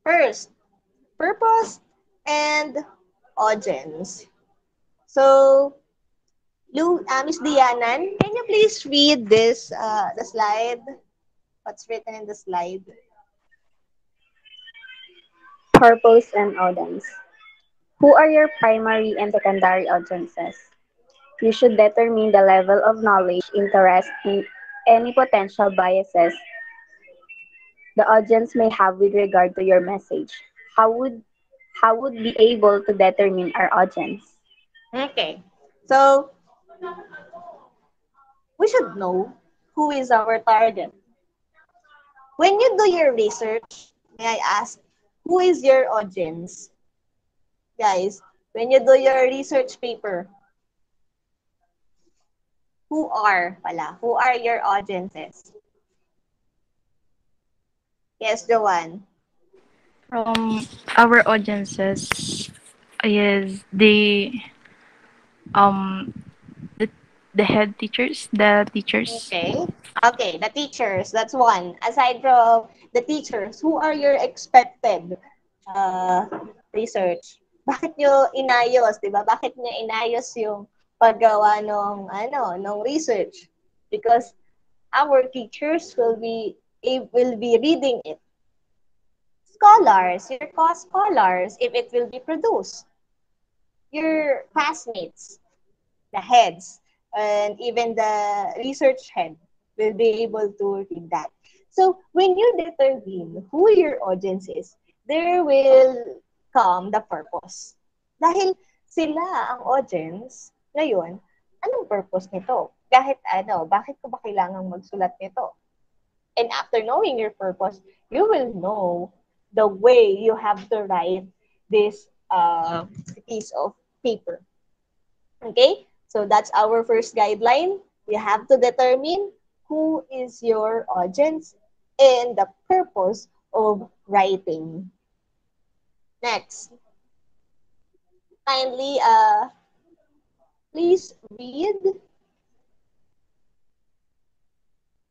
Speaker 1: First, purpose and audience. So, Miss Dianan, can you please read this, the slide? What's written in the slide?
Speaker 8: Purpose and audience. Who are your primary and secondary audiences? You should determine the level of knowledge, interest, and any potential biases the audience may have with regard to your message. How would we able to determine our audience?
Speaker 1: Okay. So, we should know who is our target. When you do your research, may I ask, who is your audience? Guys, when you do your research paper, who are your audiences? Yes, Joanne.
Speaker 4: Our audiences is um the, the head teachers, the teachers.
Speaker 1: Okay, the teachers, that's one. Aside from the teachers, who are your expected research? Bakit nyo inayos, di ba? Bakit nyo inayos yung paggawa ng research? Because our teachers will be reading it. Scholars, your co-scholars, if it will be produced. Your classmates, the heads, and even the research head will be able to read that. So when you determine who your audience is, there will come the purpose. Dahil sila ang audience, ngayon, anong purpose nito? Bakit ko ba kailangang magsulat nito? And after knowing your purpose, you will know the way you have to write this piece of paper. Okay? So that's our first guideline. You have to determine who is your audience and the purpose of writing. Next. Kindly, please read.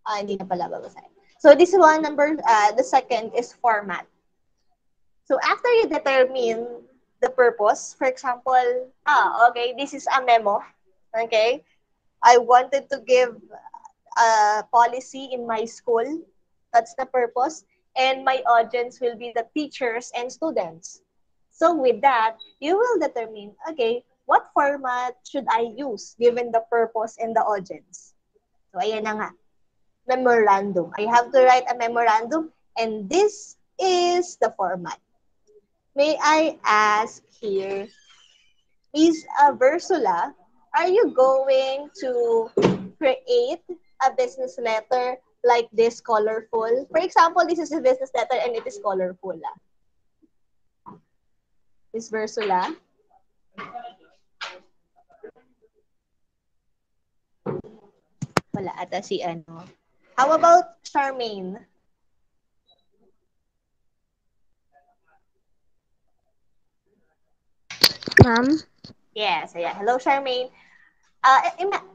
Speaker 1: Hindi na pala babasahin. So this one, the second is format. So after you determine the purpose, for example, okay, this is a memo. Okay, I wanted to give a policy in my school. That's the purpose. And my audience will be the teachers and students. So with that, you will determine, okay, what format should I use given the purpose and the audience? So ayan na nga. Memorandum. I have to write a memorandum, and this is the format. May I ask here, Ms. Versula, are you going to create a business letter like this, colorful? For example, this is a business letter and it is colorful. Ms. Versula? Wala ata si ano. How about Charmaine?
Speaker 5: Ma'am?
Speaker 1: Yes, yeah. Hello, Charmaine.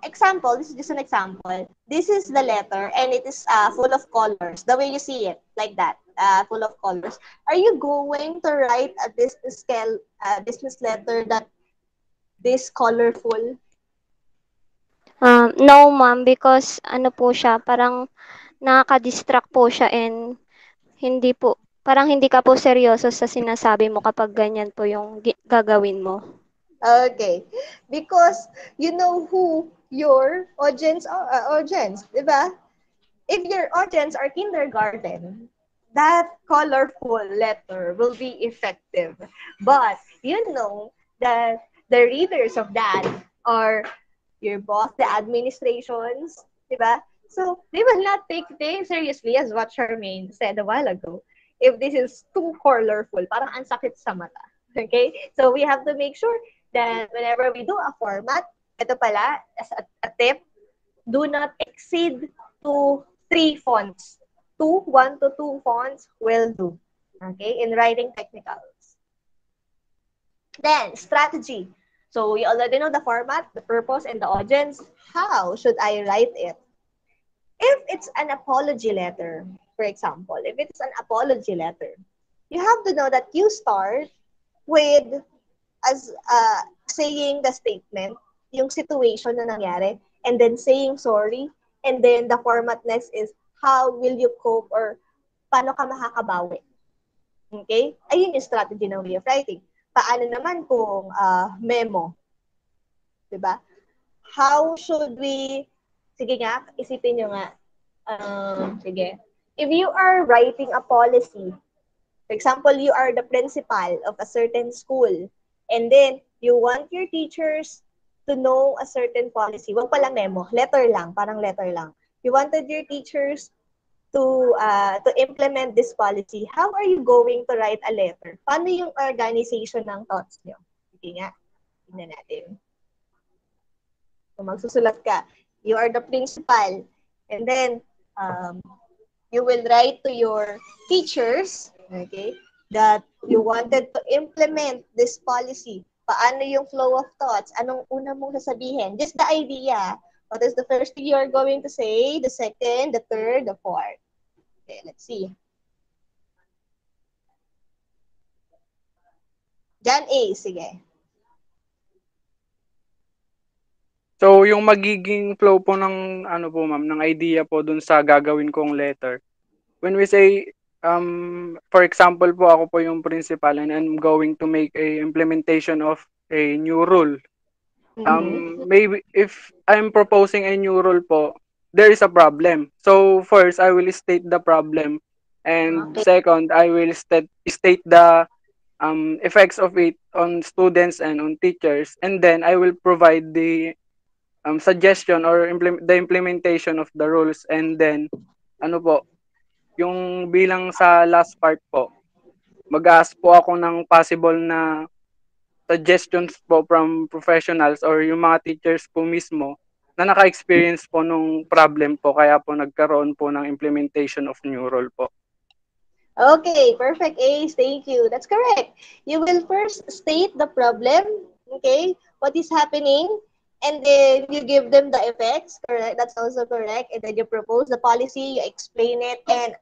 Speaker 1: Example, this is just an example. This is the letter and it is full of colors. The way you see it, like that, full of colors. Are you going to write a business letter that this colorful?
Speaker 5: No, ma'am, because ano po siya, parang nakaka-distract po siya and hindi po, parang hindi ka po seryoso sa sinasabi mo kapag ganyan po yung gagawin mo.
Speaker 1: Okay. Because you know who your audience, di ba? If your audience are kindergarten, that colorful letter will be effective. But you know that the readers of that are your boss, the administrations, di ba? So they will not take things seriously as what Charmaine said a while ago. If this is too colorful, parang ang sakit sa mata. Okay? So we have to make sure that whenever we do a format, ito pala, as a tip, do not exceed to 3 fonts. 1 to 2 fonts will do. Okay? In writing technicals. Then, strategy. So, you already know the format, the purpose, and the audience. How should I write it? If it's an apology letter, for example, if it's an apology letter, you have to know that you start with as saying the statement, yung situation na nangyari, and then saying sorry, and then the format next is how will you cope or paano ka makakabawi. Okay? Ayun yung strategy ng way of writing. Paano naman kung memo? Diba? How should we, sige nga, isipin nyo nga, sige. If you are writing a policy, for example, you are the principal of a certain school, and then you want your teachers to know a certain policy. Wag pala memo, letter lang, parang letter lang. You wanted your teachers to implement this policy. How are you going to write a letter? Paano yung organization ng thoughts nyo? Sige nga, tingnan natin. Kung magsusulat ka, you are the principal, and then you will write to your teachers, okay, that you wanted to implement this policy. Paano yung flow of thoughts? Anong una mong sasabihin? Just the idea. What is the first thing you are going to say? The second, the third, the fourth. Okay, let's see. Jan A, sige.
Speaker 2: So, yung magiging flow po ng, ano po ma'am, ng idea po dun sa gagawin kong letter. When we say, for example po, ako po yung principal and I'm going to make a implementation of a new rule. Maybe if I'm proposing a new rule po, there is a problem. So, first, I will state the problem. And second, I will state the effects of it on students and on teachers. And then, I will provide the suggestion or the implementation of the rules. And then, ano po, yung bilang sa last part po, mag-ask po ako ng possible na suggestions po from professionals or yung mga teachers po mismo na naka-experience po nung problem po kaya po nagkaroon po ng implementation of new rule po.
Speaker 1: Okay, perfect, Ace. Thank you. That's correct. You will first state the problem, okay, what is happening, and then you give them the effects, correct? That's also correct. And then you propose the policy, you explain it, and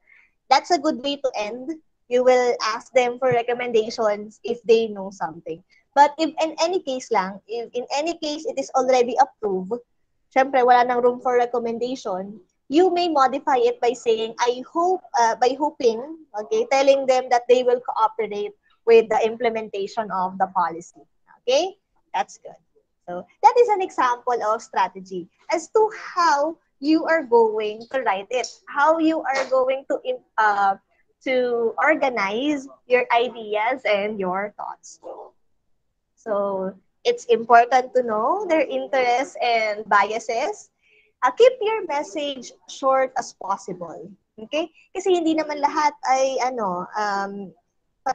Speaker 1: that's a good way to end. You will ask them for recommendations if they know something. But if in any case lang, if in any case it is already approved, syempre wala nang room for recommendation, you may modify it by saying, I hope, by hoping, okay, telling them that they will cooperate with the implementation of the policy. Okay? That's good. So that is an example of strategy as to how you are going to write it, how you are going to organize your ideas and your thoughts. So it's important to know their interests and biases. Keep your message short as possible. Okay? Kasi hindi naman lahat ay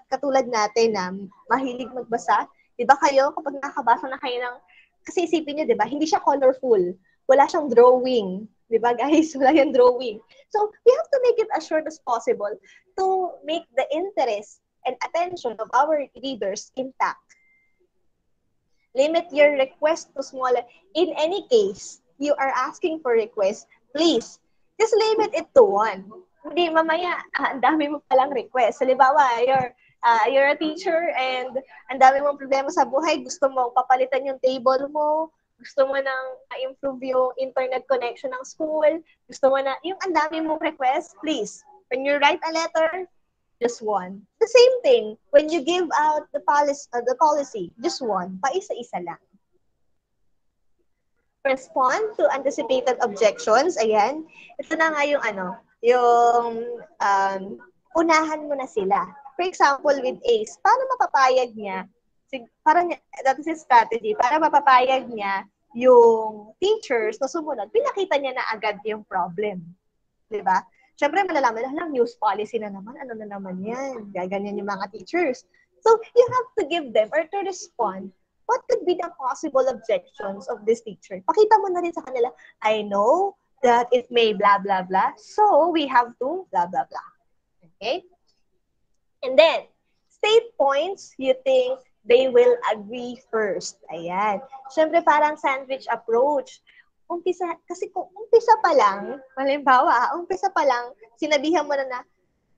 Speaker 1: katulad natin na mahilig magbasa. 'Di ba kayo kapag nakabasa na kayo ng kasi isipin niyo 'di ba, hindi siya colorful. Wala siyang drawing. 'Di ba guys? Wala yung drawing. So, we have to make it as short as possible to make the interest and attention of our readers intact. Limit your request to smaller. In any case, you are asking for request, please, just limit it to one. Hindi, mamaya, ang dami mo palang request. Halimbawa, you're you're a teacher and ang dami mong problema sa buhay, gusto mo papalitan yung table mo, gusto mo nang improve yung internet connection ng school, gusto mo na, yung ang dami mong request, please, when you write a letter, just one. The same thing, when you give out the policy, just one, paisa-isa lang. Respond to anticipated objections, ayan, ito na nga yung unahan mo na sila. For example, with ACE, paano mapapayag niya? Parang, that is his strategy, para mapapayag niya yung teachers na sumunod, pinakita niya na agad yung problem. Diba? Siyempre, malalaman lang, news policy na naman, ano na naman yan, gaganyan yung mga teachers. So, you have to give them, or to respond, what could be the possible objections of this teacher? Pakita mo na rin sa kanila, I know that it may blah, blah, blah, so we have to blah, blah, blah. Okay? And then, state points you think they will agree first. Ayan. Siyempre, parang sandwich approach. Kasi kung umpisa pa lang, halimbawa, umpisa pa lang, sinabihan mo na,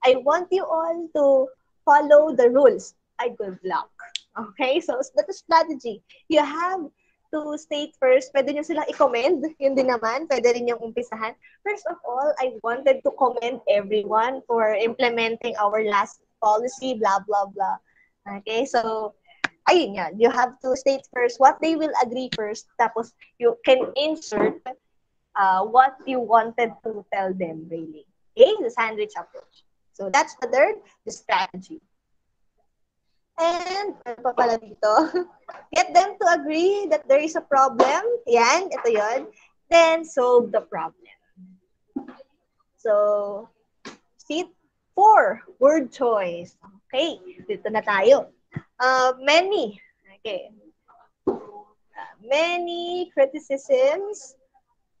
Speaker 1: I want you all to follow the rules. Ay, good luck. Okay? So, that's a strategy. You have to state first, pwede nyo silang i-commend, yun din naman, pwede rin yung umpisahan. First of all, I wanted to commend everyone for implementing our last policy, blah, blah, blah. Okay, so, ayun yan. You have to state first what they will agree first, tapos you can insert what you wanted to tell them, really. Okay, the sandwich approach. So, that's the third, the strategy. And, ano pa pala dito? Get them to agree that there is a problem. Yan, ito yun. Then, solve the problem. So, seat 4, word choice. Okay, dito na tayo. Many. Okay. Many criticisms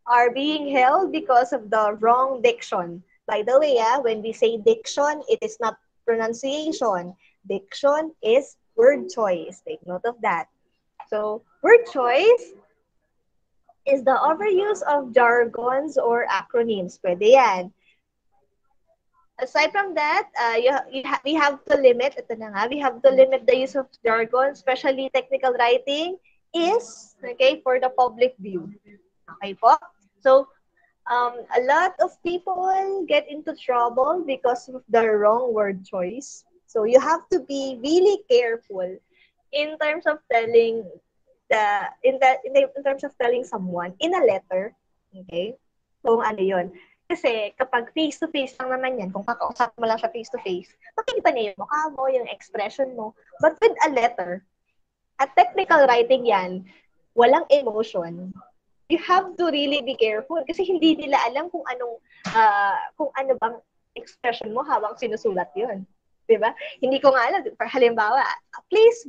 Speaker 1: are being held because of the wrong diction. By the way, when we say diction, it is not pronunciation. Diction is word choice. Take note of that. So, word choice is the overuse of jargons or acronyms. Pwede yan. Aside from that, we have to limit, ito na nga, we have to limit the use of jargon, especially technical writing, is, okay, for the public view. Okay po? So, a lot of people get into trouble because of the wrong word choice. So, you have to be really careful in terms of telling in terms of telling someone in a letter, okay, kung ano yun. Kasi kapag face-to-face lang naman yan, kung kakausap mo lang siya face-to-face, makikita niya yung mukha mo, yung expression mo. But with a letter, at technical writing yan, walang emotion. You have to really be careful kasi hindi nila alam kung ano bang expression mo habang sinusulat yun. Diba? Hindi ko nga alam. Halimbawa, please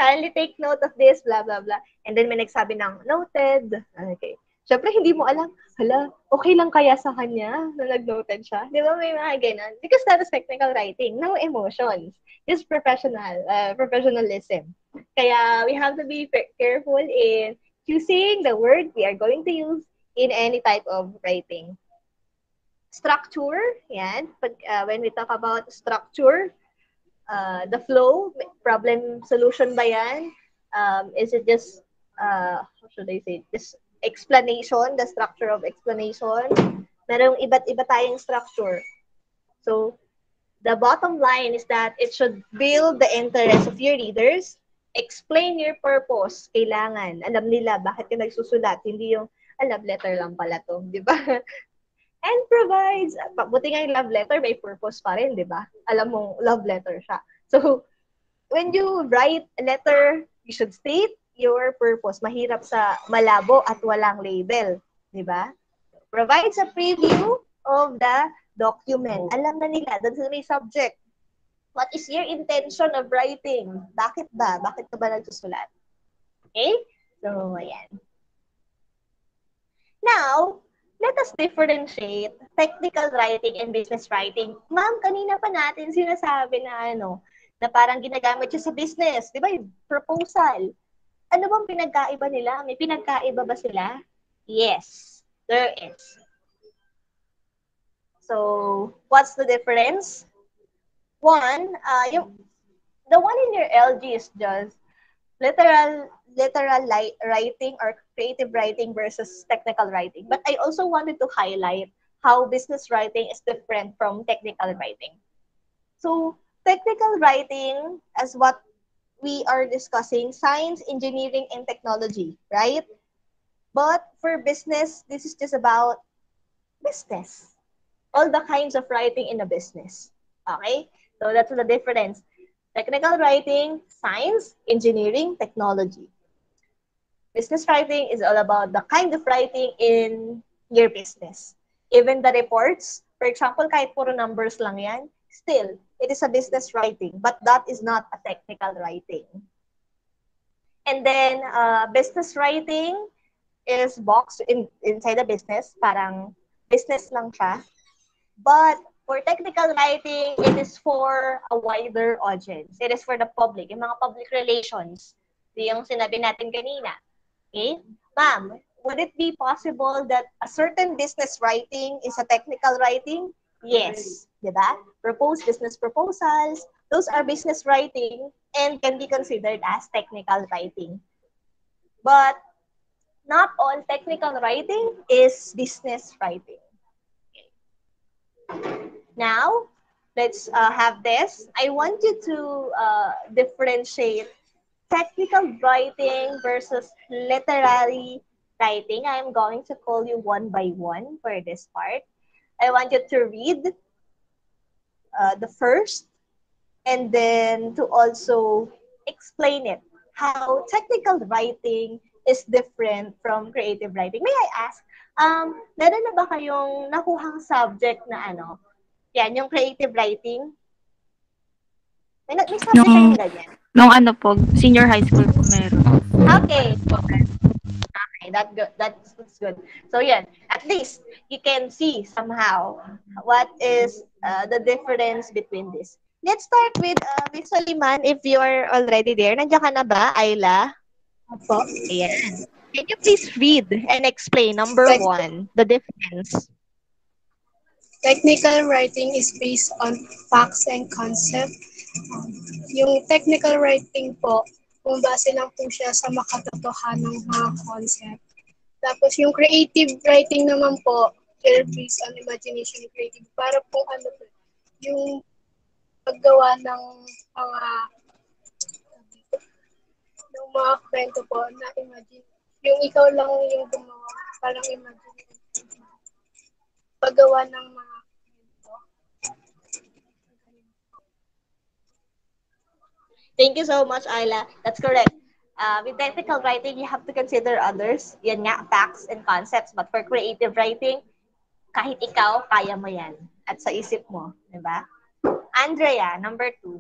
Speaker 1: kindly take note of this, blah, blah, blah. And then may nagsabi ng noted. Okay. Siyempre, hindi mo alam, hala, okay lang kaya sa kanya na nag-noted siya? Di ba may mga ganun? Because that is technical writing. No emotions. Just professionalism. Kaya we have to be careful in choosing the word we are going to use in any type of writing. Structure, yan. When we talk about structure, the flow, problem solution ba yan? Is it just, how should I say, just explanation, the structure of explanation? Merong iba't iba tayong structure. So, the bottom line is that it should build the interest of your readers, explain your purpose, kailangan, alam nila bakit ka nagsusulat, hindi yung, love letter lang pala to, di ba? And provides, buti nga yung love letter, may purpose pa rin, di ba? Alam mong love letter siya. So, when you write a letter, you should state your purpose. Mahirap sa malabo at walang label, di ba? Provides a preview of the document. Alam na nila, doon sa may subject. What is your intention of writing? Bakit ba? Bakit ka ba nagsusulat? Okay? So, ayan. Now, let us differentiate technical writing and business writing. Ma'am, kanina pa natin sinasabi na na parang ginagamit siya sa business. Di ba? Proposal. Ano bang pinagkaiba nila? May pinagkaiba ba sila? Yes, there is. So, what's the difference? One, the one in your LG is just literal writing or creative writing versus technical writing. But I also wanted to highlight how business writing is different from technical writing. So technical writing, as what we are discussing, science, engineering, and technology, right? But for business, this is just about business. All the kinds of writing in a business. Okay? So that's the difference. Technical writing, science, engineering, technology. Business writing is all about the kind of writing in your business. Even the reports, for example, kahit puro numbers lang yan, still, it is a business writing, but that is not a technical writing. And then, business writing is boxed inside the business, parang business lang siya. But for technical writing, it is for a wider audience. It is for the public, yung mga public relations. Yung sinabi natin kanina. Okay? Ma'am, would it be possible that a certain business writing is a technical writing? Yes. Diba? Business proposals, those are business writing and can be considered as technical writing. But not all technical writing is business writing. Now, let's have this. I want you to differentiate technical writing versus literary writing. I'm going to call you one by one for this part. I want you to read the first and then to also explain it, how technical writing is different from creative writing. May I ask, meron na ba kayong nakuhang subject na ano? Yan, yung creative writing? May subject kayong ganyan?
Speaker 4: Nung ano po, senior high school po meron.
Speaker 1: Okay. Okay, that's good. So yan, at least you can see somehow what is the difference between this. Let's start with Miss Soliman, if you are already there. Nandiyan ka na ba, Ayla?
Speaker 13: Opo.
Speaker 1: Ayan. Can you please read and explain, number one, the difference?
Speaker 13: Technical writing is based on facts and concept. Yung technical writing po, bumabase lang po siya sa makatotohanang mga concept. Tapos yung creative writing naman po, based on imagination and creative. Para po ano po, yung paggawa ng mga kwento po na imagine. Yung ikaw lang yung gumawa, parang imagine. Paggawa ng mga kwento.
Speaker 1: Thank you so much, Ayla. That's correct. With technical writing, you have to consider others. Yan nga, facts and concepts. But for creative writing, kahit ikaw, kaya mo yan. At sa isip mo. Diba? Andrea, number 2.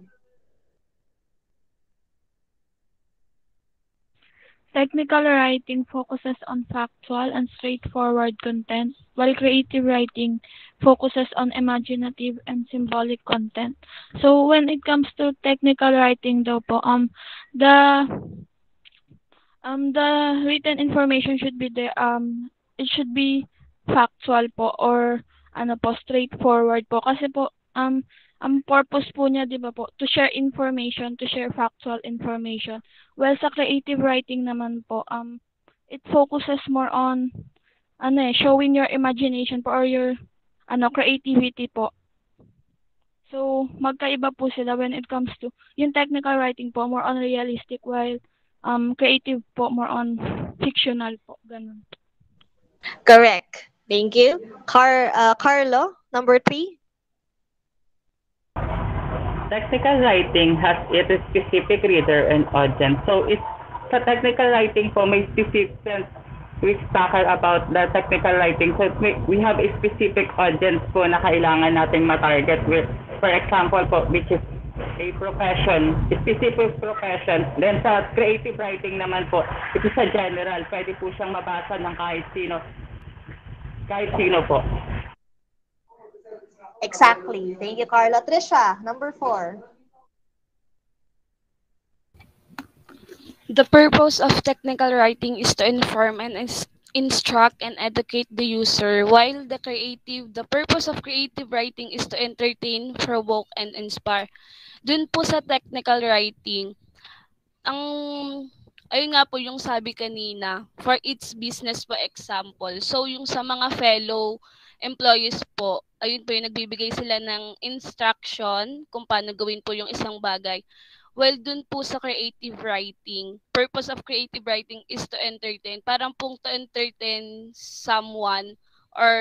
Speaker 6: Technical writing focuses on factual and straightforward content, while creative writing focuses on imaginative and symbolic content. So when it comes to technical writing daw po, the written information should be there, it should be factual po or ano po, straightforward po. Kasi po, ang purpose po niya, di ba po, to share information, to share factual information. Well, sa creative writing naman po, it focuses more on, showing your imagination po or your, creativity po. So, magkaiba po sila when it comes to, yung technical writing po, more on realistic, while creative po, more on fictional po. Ganun.
Speaker 1: Correct. Thank you. Carlo, number 3.
Speaker 7: Technical writing has its specific reader and audience. So it's sa technical writing po may specific we tackle about the technical writing. So we have a specific audience po na kailangan nating ma-target with, for example po, which is a profession, a specific profession. Then sa creative writing naman po, it is a general. Pwede po siyang mabasa ng kahit sino po.
Speaker 1: Exactly. Thank you, Carla. Trisha, number 4.
Speaker 14: The purpose of technical writing is to inform and instruct and educate the user, while the purpose of creative writing is to entertain, provoke, and inspire. Dun po sa technical writing, ang ayun nga po yung sabi kanina, for its business po example. So yung sa mga fellow employees po, ayun po yung nagbibigay sila ng instruction kung paano gawin po yung isang bagay. Well, dun po sa creative writing, purpose of creative writing is to entertain. Parang pong to entertain someone or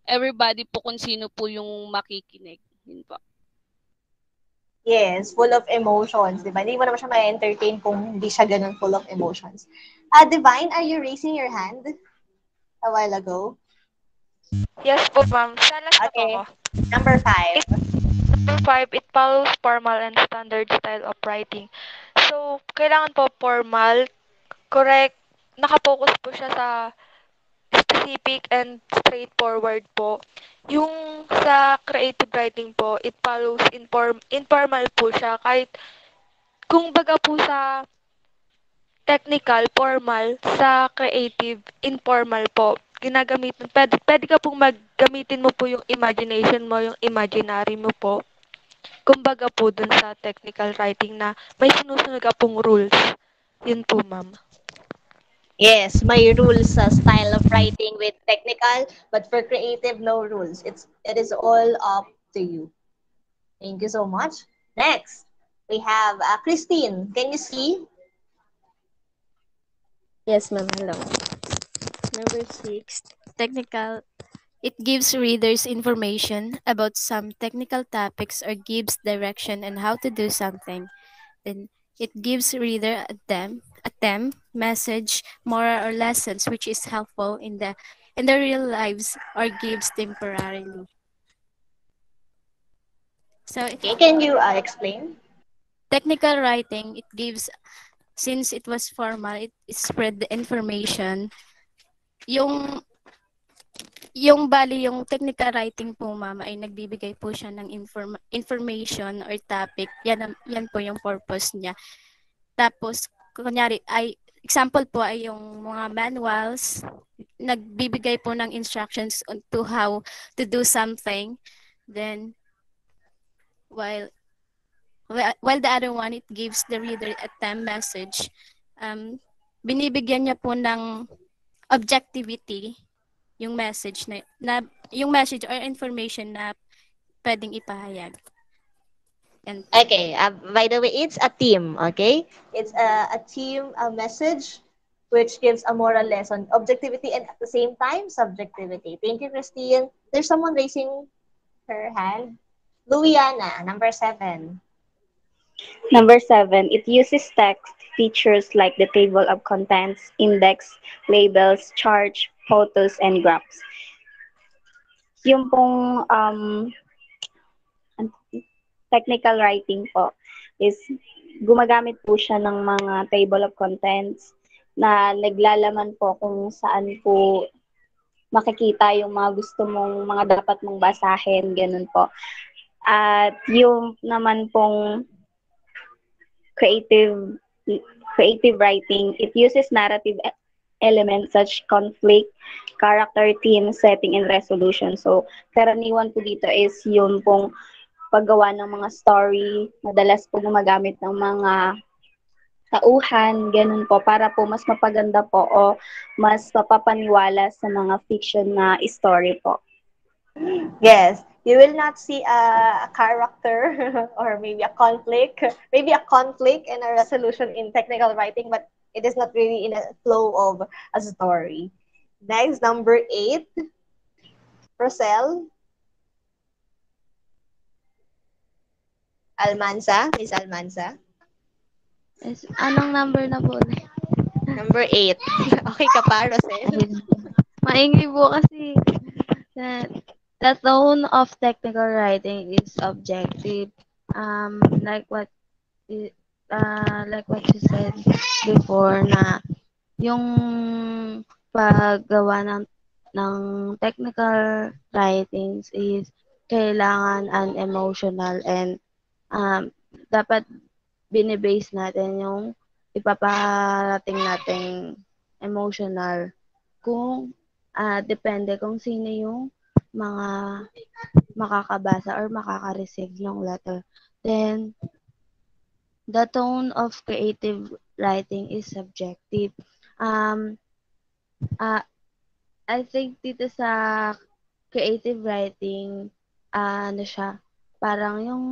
Speaker 14: everybody po kung sino po yung makikinig. Yun po.
Speaker 1: Yes, full of emotions, di ba? Hindi mo naman siya ma-entertain kung hindi siya ganun full of emotions. Divine, are you raising your hand a while ago?
Speaker 15: Yes po, ma'am. Salas na po
Speaker 1: Okay.
Speaker 15: ako.
Speaker 1: Number 5.
Speaker 15: Number 5, it follows formal and standard style of writing. So, kailangan po formal, correct, nakapokus po siya sa specific and straightforward po. Yung sa creative writing po, it follows informal po siya. Kahit kung baga po sa technical, formal, sa creative, informal po. Pwede ka pong gamitin mo po yung imagination mo, yung imaginary mo po. Kumbaga po dun sa technical writing na may sinusunod ka pong rules. Yun po, ma'am.
Speaker 1: Yes, may rules sa style of writing with technical, but for creative, no rules. It is all up to you. Thank you so much. Next, we have Christine. Can you see?
Speaker 16: Yes, ma'am. Hello. Number 6, technical. It gives readers information about some technical topics or gives direction on how to do something. Then it gives reader a theme, message, moral or lessons which is helpful in the real lives or gives temporarily. So
Speaker 1: Okay, can you explain?
Speaker 16: Technical writing, it gives, since it was formal, it spread the information. Yung bali, yung technical writing po, ma'am, ay nagbibigay po siya ng information or topic. Yan po yung purpose niya. Tapos, kunyari, example po ay yung mga manuals, nagbibigay po ng instructions on to how to do something. Then, while the other one, it gives the reader a theme message. Binibigyan niya po ng objectivity yung message yung message or information na pwedeng ipahayag. And
Speaker 1: Okay, by the way, it's a team, okay? It's a team message which gives a moral lesson, objectivity, and at the same time, subjectivity. Thank you, Christine. There's someone raising her hand. Louiana, number 7.
Speaker 8: Number 7, it uses text features like the table of contents, index, labels, charts, photos, and graphs. Yung pong technical writing po is gumagamit po siya ng mga table of contents na naglalaman po kung saan po makikita yung mga gusto mong, mga dapat mong basahin, ganun po. At yung naman pong creative writing, it uses narrative elements such conflict, character, theme, setting, and resolution. So, karaniwan po dito is yung pong paggawa ng mga story, madalas po gumagamit ng mga tauhan, ganun po, para po mas mapaganda po o mas mapapaniwala sa mga fiction na story po.
Speaker 1: Yes, you will not see a character or maybe a conflict and a resolution in technical writing, but it is not really in a flow of a story. Next, number 8, Rosel. Almanza, Miss Almanza.
Speaker 10: Anong number na po?
Speaker 1: Number 8. Okay ka pa, Rosel?
Speaker 10: Maingay po kasi the tone of technical writing is objective. Like what you said before, na yung paggawa ng technical writings is kailangan unemotional and dapat binibase natin yung ipaparating nating emotional kung depende kung sino yung mga makakabasa or makaka-receive ng letter. Then, the tone of creative writing is subjective. Um, uh, I think dito sa creative writing, ano siya, parang yung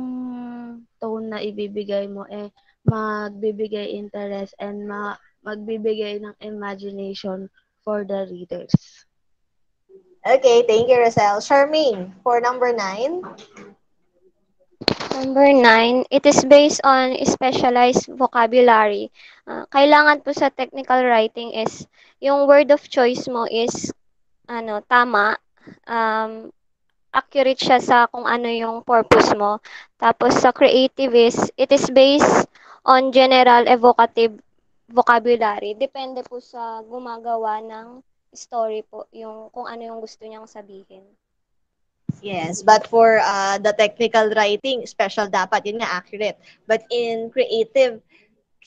Speaker 10: tone na ibibigay mo magbibigay interest and magbibigay ng imagination for the readers.
Speaker 1: Okay, thank you, Rosel. Charmaine, for number 9.
Speaker 5: Number 9, it is based on specialized vocabulary. Kailangan po sa technical writing is yung word of choice mo is tama, um, accurate siya sa kung ano yung purpose mo. Tapos sa creative it is based on general evocative vocabulary. Depende po sa gumagawa ng story po, yung kung ano yung gusto niyang sabihin.
Speaker 1: Yes, but for the technical writing, special dapat, yun nga, accurate. But in creative,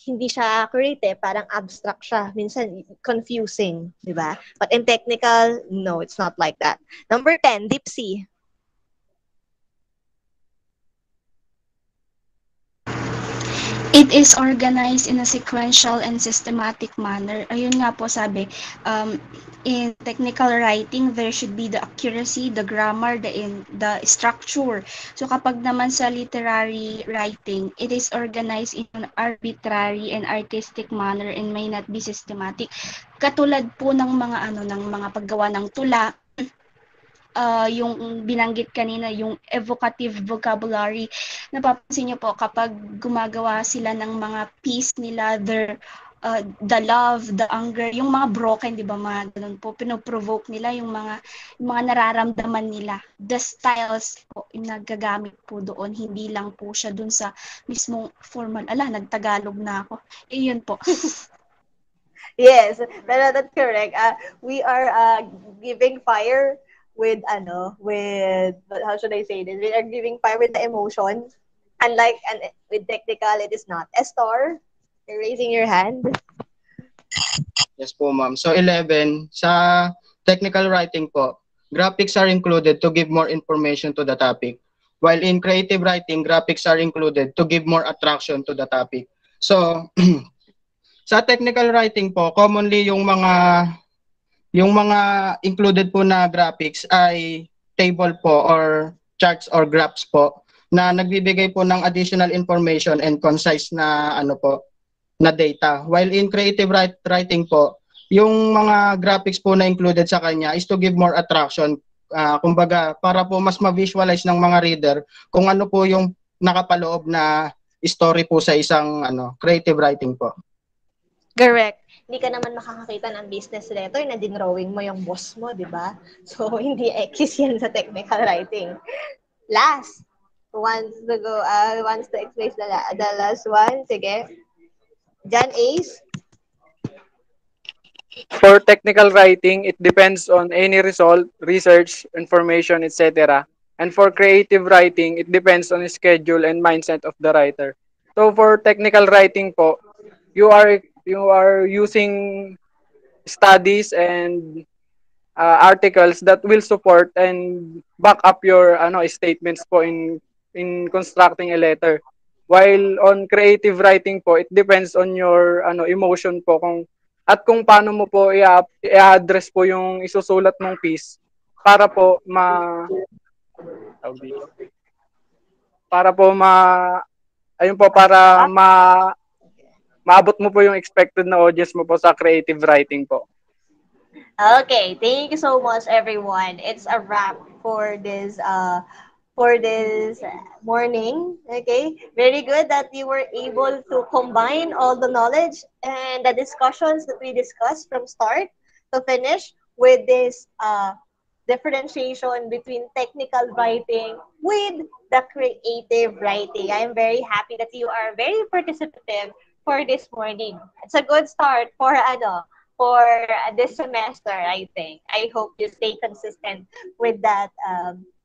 Speaker 1: hindi siya accurate parang abstract siya. Minsan, confusing, di ba? But in technical, no, it's not like that. Number 10, Dipsy.
Speaker 3: It is organized in a sequential and systematic manner. Ayun nga po sabi, in technical writing, there should be the accuracy, the grammar, the structure. So kapag naman sa literary writing, it is organized in an arbitrary and artistic manner and may not be systematic. Katulad po ng mga paggawa ng tula, yung binanggit kanina, yung evocative vocabulary, napapansin niyo po kapag gumagawa sila ng mga piece nila, the love, the anger, yung mga broken, di ba, mga ganun po, pinoprovoke nila yung mga nararamdaman nila. The styles po, yung nagagamit po doon, hindi lang po siya dun sa mismong formal. Nagtagalog na ako. Yun po.
Speaker 1: Yes, pero that's correct. We are giving fire with how should I say this? We are giving fire with the emotion. Unlike with technical, it is not. Estor, you're raising your hand.
Speaker 11: Yes po, ma'am. So 11, sa technical writing po, graphics are included to give more information to the topic. While in creative writing, graphics are included to give more attraction to the topic. So, sa technical writing po, commonly yung mga included po na graphics ay table po or charts or graphs po na nagbibigay po ng additional information and concise na na data. While in creative writing po, yung mga graphics po na included sa kanya is to give more attraction. Kumbaga, para po mas ma-visualize ng mga reader kung ano po yung nakapaloob na story po sa isang creative writing po.
Speaker 1: Correct. Hindi ka naman makakakita ng business letter na dinrawing mo yung boss mo, di ba? So, hindi X yan sa technical writing. Last, wants to explain the last one. Sige. John Ace?
Speaker 2: For technical writing, it depends on any result, research, information, etc. And for creative writing, it depends on the schedule and mindset of the writer. So for technical writing po, you are using studies and articles that will support and back up your statements po in constructing a letter. While on creative writing po, it depends on your emotion po kung paano mo po i-address po yung isusulat mong piece para po maabot mo po yung expected na audience mo po sa creative writing po.
Speaker 1: Okay, thank you so much, everyone. It's a wrap for this morning. Okay, very good that you were able to combine all the knowledge and the discussions that we discussed from start to finish with this differentiation between technical writing with the creative writing. I am very happy that you are very participative for this morning. It's a good start for this semester, I think. I hope you stay consistent with that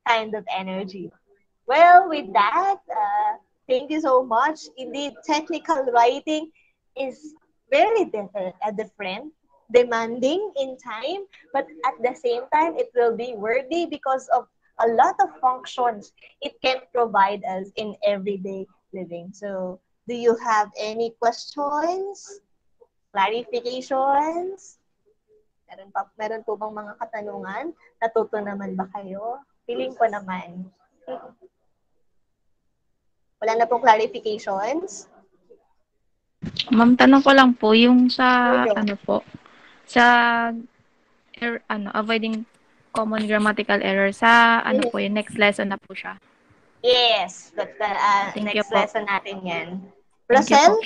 Speaker 1: kind of energy. Well, with that, thank you so much. Indeed, technical writing is very different demanding in time, but at the same time, it will be worthy because of a lot of functions it can provide us in everyday living. So, do you have any questions, clarifications? Meron po bang mga katanungan? Natuto naman ba kayo? Feeling ko naman. Wala na pong clarifications?
Speaker 4: Ma'am, tanong ko lang po, yung sa,
Speaker 1: Sure.
Speaker 4: ano po, sa, avoiding common grammatical error, sa, ano po, yung next lesson na po siya.
Speaker 1: Yes, that's the
Speaker 4: Thank you
Speaker 1: next
Speaker 4: po.
Speaker 1: lesson natin yan.
Speaker 4: Thank you
Speaker 1: Rosel?
Speaker 4: po.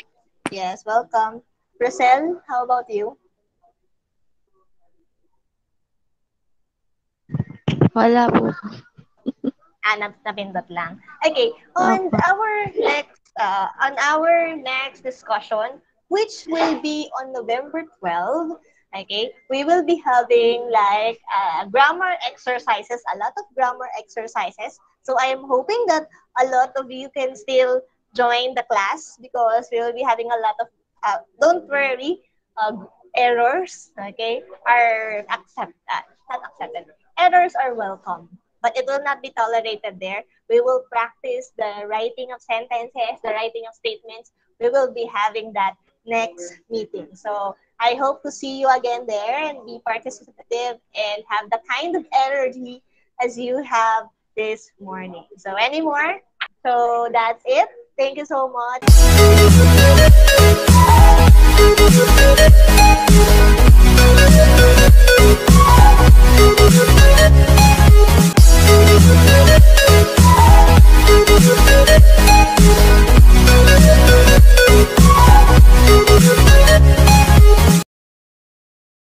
Speaker 1: Yes, welcome. Rosel, how about you?
Speaker 10: Wala po.
Speaker 1: Napindot lang. Okay, on our next discussion, which will be on November 12, okay, we will be having like grammar exercises, a lot of grammar exercises. So I am hoping that a lot of you can still join the class because we will be having a lot of, don't worry, errors, okay, are not accepted. Errors are welcome, but it will not be tolerated there. We will practice the writing of sentences, the writing of statements. We will be having that next meeting. So I hope to see you again there and be participative and have the kind of energy as you have this morning. So any more? So that's it. Thank you so much.